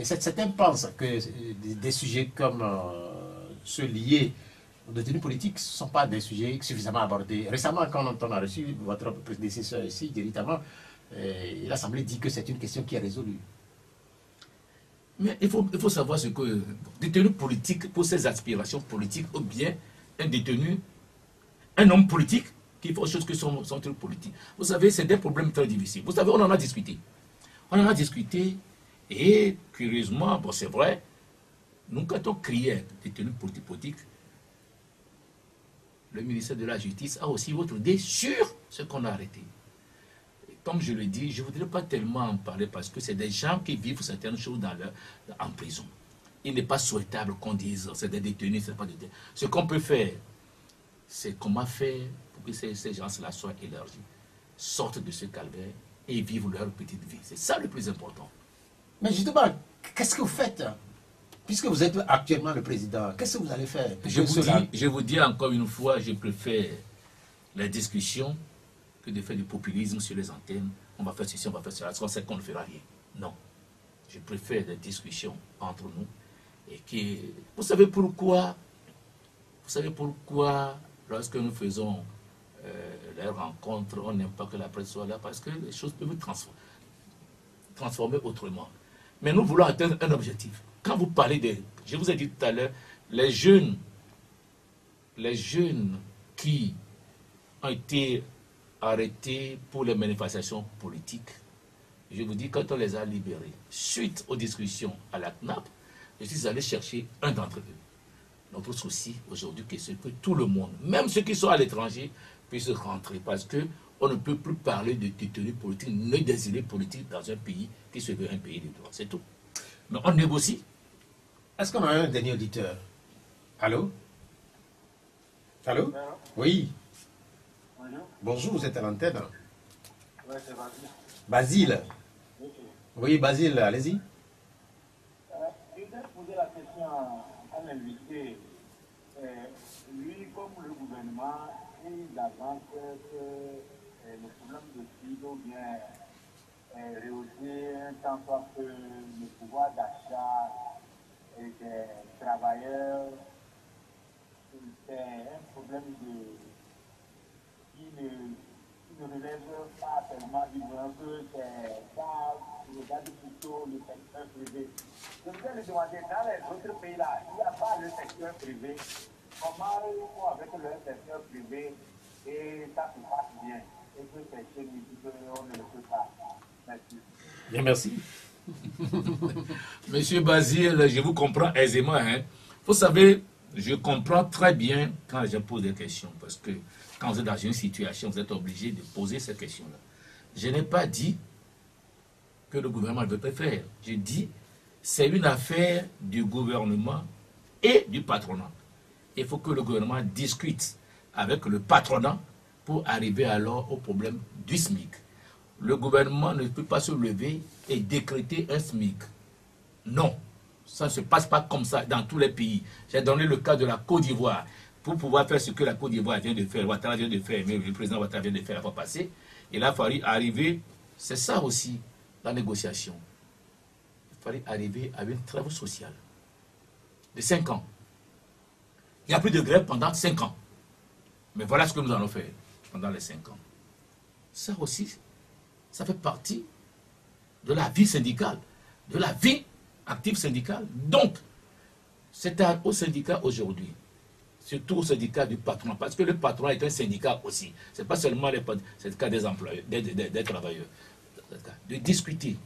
Speaker 2: certains pensent que des sujets comme ceux liés aux détenus politiques ne sont pas des sujets suffisamment abordés. Récemment, quand on a reçu votre prédécesseur ici, directement, l'Assemblée dit que c'est une question qui est résolue.
Speaker 3: Mais il faut savoir ce que détenu politique pour ses aspirations politiques ou bien un homme politique qui fait autre chose que son truc politique. Vous savez, c'est des problèmes très difficiles. Vous savez, on en a discuté. Et curieusement, bon, c'est vrai, nous quand on criait détenu politique, le ministère de la Justice a aussi votre idée sur ce qu'on a arrêté. Comme je le dis, je ne voudrais pas tellement en parler parce que c'est des gens qui vivent certaines choses en prison. Il n'est pas souhaitable qu'on dise c'est des détenus, c'est pas des détenus. Ce qu'on peut faire, c'est comment faire pour que ces gens-là soient élargis, sortent de ce calvaire et vivent leur petite vie. C'est ça le plus important.
Speaker 2: Mais justement, qu'est-ce que vous faites? Puisque vous êtes actuellement le président, qu'est-ce que vous allez faire?
Speaker 3: Je vous dis encore une fois, je préfère la discussion que de faire du populisme sur les antennes. On va faire ceci, on va faire cela, parce qu'on sait qu'on ne fera rien. Non. Je préfère des discussions entre nous. Et qui, vous savez pourquoi, lorsque nous faisons les rencontres, on n'aime pas que la presse soit là, parce que les choses peuvent transformer autrement. Mais nous voulons atteindre un objectif. Quand vous parlez de... Je vous ai dit tout à l'heure, les jeunes qui ont été arrêtés pour les manifestations politiques, je vous dis, quand on les a libérés, suite aux discussions à la CNAP, je suis allé chercher un d'entre eux. Notre souci aujourd'hui, c'est que tout le monde, même ceux qui sont à l'étranger, puissent rentrer. Parce qu'on ne peut plus parler de détenus politiques, ni d'exilés politiques dans un pays qui se veut un pays de droit. C'est tout. Mais on négocie.
Speaker 2: Est-ce qu'on a un dernier auditeur? Allô? Allô? Oui.
Speaker 5: Bonjour.
Speaker 2: Bonjour, vous êtes à l'antenne.
Speaker 5: Ouais, c'est Basile.
Speaker 2: Basile.
Speaker 5: Ok.
Speaker 2: Oui, Basile, allez-y.
Speaker 5: Je voudrais poser la question à l'invité. Lui, comme le gouvernement, il avance que le problème de philo vient rehausser un tant soit peu le pouvoir d'achat des travailleurs. C'est un problème qui ne relève pas seulement du gouvernement, que c'est ça, regarde plutôt le secteur privé. Je voudrais lui demander, dans les autres pays-là, il n'y a pas le secteur privé. Comment ils font avec le secteur privé et ça se passe bien? Et que c'est chez nous qu'on ne le peut pas. Merci.
Speaker 2: Bien, merci.
Speaker 3: Monsieur Basile, je vous comprends aisément. Hein. Vous savez, je comprends très bien quand je pose des questions. Parce que quand vous êtes dans une situation, vous êtes obligé de poser ces questions-là. Je n'ai pas dit que le gouvernement ne veut pas faire. Je dis c'est une affaire du gouvernement et du patronat. Il faut que le gouvernement discute avec le patronat pour arriver alors au problème du SMIC. Le gouvernement ne peut pas se lever et décréter un SMIC. Non, ça ne se passe pas comme ça dans tous les pays. J'ai donné le cas de la Côte d'Ivoire. Pour pouvoir faire ce que la Côte d'Ivoire vient de faire, Ouattara vient de faire, mais le président Ouattara vient de faire la fois passée, il a fallu arriver, c'est ça aussi la négociation. Il fallait arriver à une trêve sociale de 5 ans. Il n'y a plus de grève pendant 5 ans. Mais voilà ce que nous allons faire pendant les 5 ans. Ça aussi, ça fait partie de la vie syndicale, de la vie active syndicale. Donc, c'est au syndicat aujourd'hui, surtout au syndicat du patronat, parce que le patronat est un syndicat aussi. Ce n'est pas seulement le syndicat des employeurs, des travailleurs. De discuter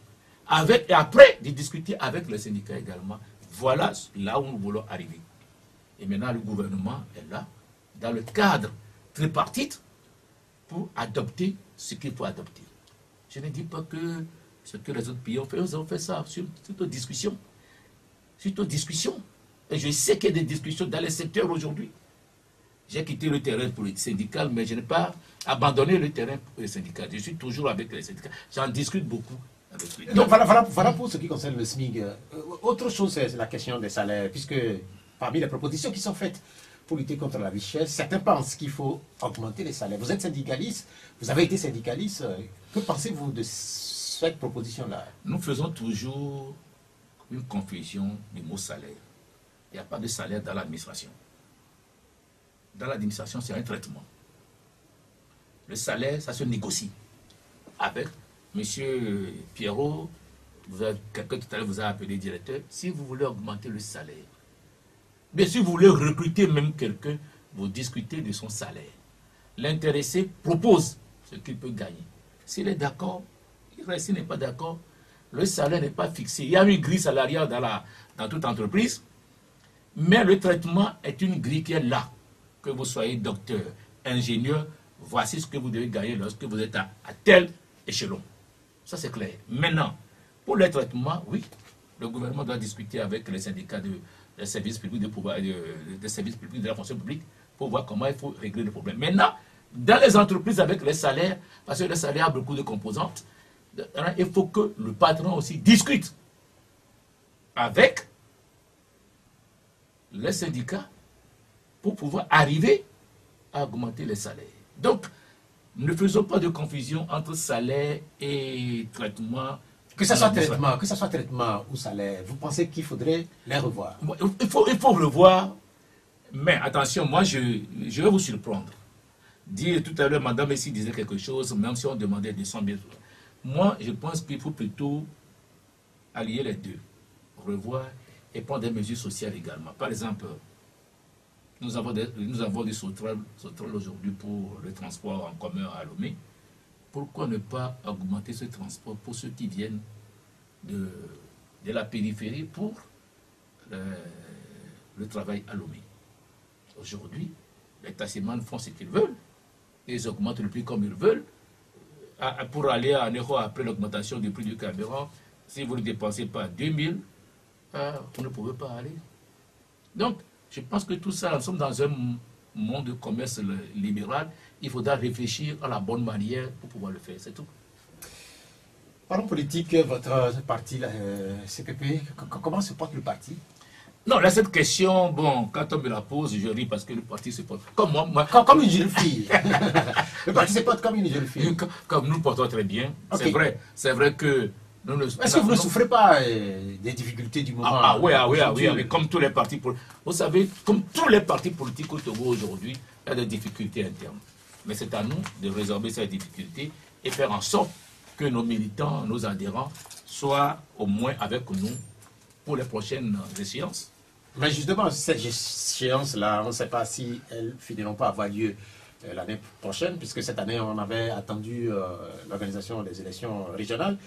Speaker 3: avec, et après de discuter avec le syndicat également. Voilà là où nous voulons arriver. Et maintenant, le gouvernement est là, dans le cadre tripartite, pour adopter ce qu'il faut adopter. Je ne dis pas que ce que les autres pays ont fait, ils ont fait ça suite aux discussions. Suite aux discussions. Et je sais qu'il y a des discussions dans les secteurs aujourd'hui. J'ai quitté le terrain syndical, mais je n'ai pas abandonné le terrain syndical. Je suis toujours avec les syndicats. J'en discute beaucoup.
Speaker 2: Donc voilà pour ce qui concerne le SMIC. Autre chose, c'est la question des salaires, puisque parmi les propositions qui sont faites pour lutter contre la richesse, certains pensent qu'il faut augmenter les salaires. Vous êtes syndicaliste, vous avez été syndicaliste. Que pensez-vous de cette proposition-là?
Speaker 3: Nous faisons toujours une confusion du mot salaire. Il n'y a pas de salaire dans l'administration. Dans l'administration, c'est un traitement. Le salaire, ça se négocie avec M. Pierrot. Quelqu'un tout à l'heure vous a appelé directeur. Si vous voulez augmenter le salaire, mais si vous voulez recruter même quelqu'un, vous discutez de son salaire. L'intéressé propose ce qu'il peut gagner. S'il est d'accord, il reste. S'il n'est pas d'accord, le salaire n'est pas fixé. Il y a une grille salariale dans toute entreprise, mais le traitement est une grille qui est là. Que vous soyez docteur, ingénieur, voici ce que vous devez gagner lorsque vous êtes à tel échelon. Ça, c'est clair. Maintenant, pour le traitement, oui, le gouvernement doit discuter avec les syndicats des services publics, des services publics, de la fonction publique, pour voir comment il faut régler le problème. Maintenant, dans les entreprises avec les salaires, parce que le salaire a beaucoup de composantes, il faut que le patron aussi discute avec les syndicats pour pouvoir arriver à augmenter les salaires. Donc, ne faisons pas de confusion entre salaire et traitement.
Speaker 2: Que ce soit traitement ou salaire, vous pensez qu'il faudrait les revoir?
Speaker 3: Il faut revoir, mais attention, moi je vais vous surprendre. Dire tout à l'heure, Madame Messi disait quelque chose, même si on demandait 200 000. Moi, je pense qu'il faut plutôt allier les deux, revoir et prendre des mesures sociales également. Par exemple, nous avons des sauterelles aujourd'hui pour le transport en commun à Lomé. Pourquoi ne pas augmenter ce transport pour ceux qui viennent de la périphérie pour le travail à Lomé? Aujourd'hui, les taximans font ce qu'ils veulent. Ils augmentent le prix comme ils veulent. Pour aller à Néro après l'augmentation du prix du carburant, si vous ne dépensez pas 2000, vous ne pouvez pas aller. Donc, je pense que tout ça, nous sommes dans un monde de commerce libéral. Il faudra réfléchir à la bonne manière pour pouvoir le faire, c'est tout.
Speaker 2: Parlons politique, votre parti, la CPP, comment se porte le parti?
Speaker 3: Non, là, cette question, bon, quand on me la pose, je ris parce que le parti se porte comme moi.
Speaker 2: Comme une jeune fille. Le parti se porte comme une jeune fille.
Speaker 3: Comme nous le portons très bien.
Speaker 2: Okay.
Speaker 3: C'est vrai que...
Speaker 2: Est-ce que vous ne souffrez pas des difficultés du moment?
Speaker 3: Oui, comme tous les partis politiques. Vous savez, comme tous les partis politiques au Togo aujourd'hui, il y a des difficultés internes. Mais c'est à nous de résorber ces difficultés et faire en sorte que nos militants, nos adhérents soient au moins avec nous pour les prochaines échéances.
Speaker 2: Mais justement, ces échéances-là, on ne sait pas si elles finiront pas avoir lieu l'année prochaine, puisque cette année, on avait attendu l'organisation des élections régionales.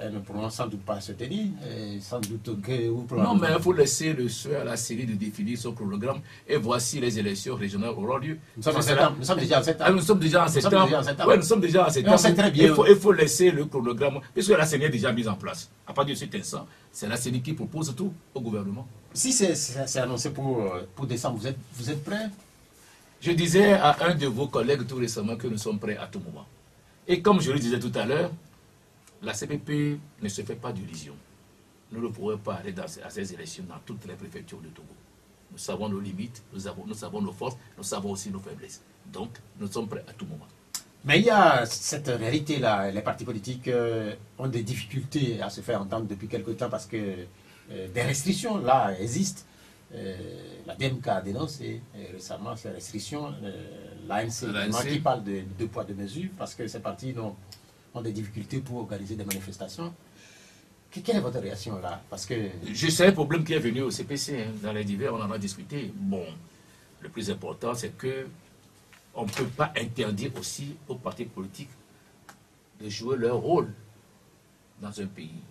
Speaker 2: Elles ne pourront sans doute pas se tenir, et sans doute que...
Speaker 3: Non, mais il faut laisser le souhait à la série de définir son programme, et voici les élections régionales auront lieu.
Speaker 2: Nous sommes déjà en septembre.
Speaker 3: Nous sommes déjà en septembre. Oui, nous sommes déjà en septembre.
Speaker 2: On sait très bien.
Speaker 3: Il faut laisser le chronogramme, puisque la CENI est déjà mise en place. À partir de cet instant, c'est la CENI qui propose tout au gouvernement.
Speaker 2: Si c'est annoncé pour décembre, vous êtes prêts?
Speaker 3: Je disais à un de vos collègues tout récemment que nous sommes prêts à tout moment. Et comme je le disais tout à l'heure, la CPP ne se fait pas d'illusions. Nous ne pourrons pas aller à ces élections dans toutes les préfectures de Togo. Nous savons nos limites, nous savons nos forces, nous savons aussi nos faiblesses. Donc, nous sommes prêts à tout moment.
Speaker 2: Mais il y a cette réalité-là. Les partis politiques ont des difficultés à se faire entendre depuis quelque temps parce que des restrictions, là, existent. La DMK a dénoncé récemment ces restrictions. L'ANC qui parle de deux poids, deux mesures parce que ces partis ont des difficultés pour organiser des manifestations. Quelle est votre réaction là? Parce que...
Speaker 3: Je sais le problème qui est venu au CPC, dans les divers, on en a discuté. Bon, le plus important, c'est que on ne peut pas interdire aussi aux partis politiques de jouer leur rôle dans un pays.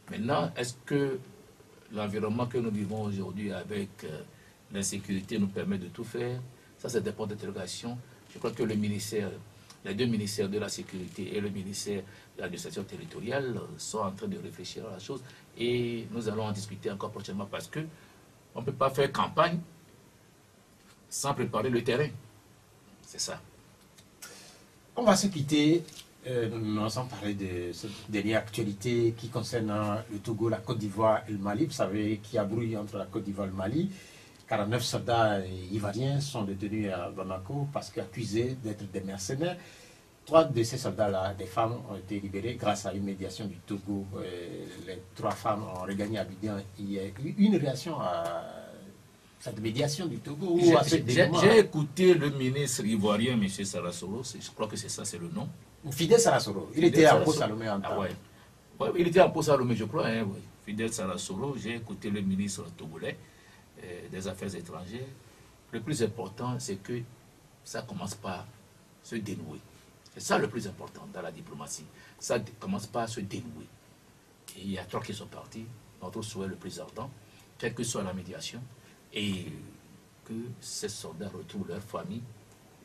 Speaker 3: Maintenant, est-ce que l'environnement que nous vivons aujourd'hui avec l'insécurité nous permet de tout faire? Ça, c'est des points d'interrogation. Je crois que les deux ministères de la sécurité et le ministère de l'administration territoriale sont en train de réfléchir à la chose et nous allons en discuter encore prochainement parce que on ne peut pas faire campagne sans préparer le terrain. C'est ça.
Speaker 2: On va se quitter. Nous allons parler de cette dernière actualité qui concerne le Togo, la Côte d'Ivoire et le Mali. Vous savez qu'il y a brouille entre la Côte d'Ivoire et le Mali. 49 soldats ivoiriens sont détenus à Bamako parce qu'accusés d'être des mercenaires. 3 de ces soldats-là, des femmes, ont été libérées grâce à une médiation du Togo. Les 3 femmes ont regagné Abidjan. Il y a eu une réaction à cette médiation du Togo.
Speaker 3: J'ai écouté le ministre ivoirien, M. Sarasoro, je crois que c'est ça, c'est le nom.
Speaker 2: Fidel Sarasoro. Il était à Pau Salomé en temps.
Speaker 3: Il était à Pau Salomé, je crois. Hein, oui. Fidel Sarasoro, j'ai écouté le ministre togolais des Affaires étrangères. Le plus important, c'est que ça commence par se dénouer. C'est ça le plus important dans la diplomatie. Ça commence par se dénouer. Et il y a 3 qui sont partis. Notre souhait le plus ardent, quelle que soit la médiation, et que ces soldats retrouvent leur famille.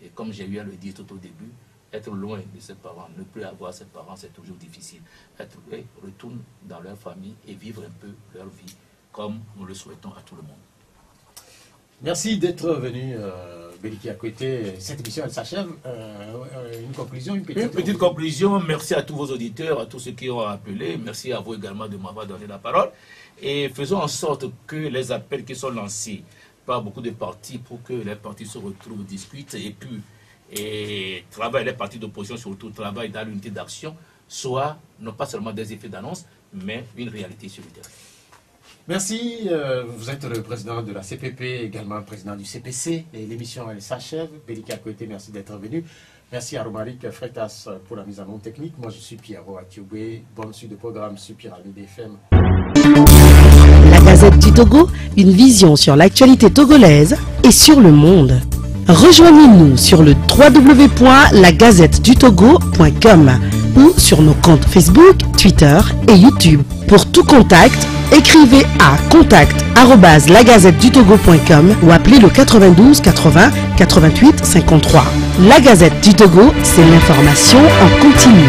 Speaker 3: Et comme j'ai eu à le dire tout au début, être loin de ses parents, ne plus avoir ses parents, c'est toujours difficile. Retournent dans leur famille et vivre un peu leur vie comme nous le souhaitons à tout le monde.
Speaker 2: Merci d'être venu, Beliki Akwete. Cette émission, elle s'achève. Une conclusion, une petite
Speaker 3: conclusion. Merci à tous vos auditeurs, à tous ceux qui ont appelé. Merci à vous également de m'avoir donné la parole. Et faisons en sorte que les appels qui sont lancés par beaucoup de partis pour que les partis se retrouvent, discutent et puis travaillent, les partis d'opposition surtout travaillent dans l'unité d'action, soit non pas seulement des effets d'annonce, mais une réalité sur le terrain.
Speaker 2: Merci, vous êtes le président de la CPP, également président du CPC, et l'émission elle s'achève. Beliki Akwete, merci d'être venu. Merci à Romaric Freitas pour la mise en onde technique. Moi, je suis Pierre Atiobé. Bonne suite de programme sur Pyramide FM.
Speaker 1: La Gazette du Togo, une vision sur l'actualité togolaise et sur le monde. Rejoignez-nous sur le www.lagazettedutogo.com ou sur nos comptes Facebook, Twitter et YouTube. Pour tout contact, écrivez à contact@lagazettedutogo.com ou appelez le 92 80 88 53. La Gazette du Togo, c'est l'information en continu.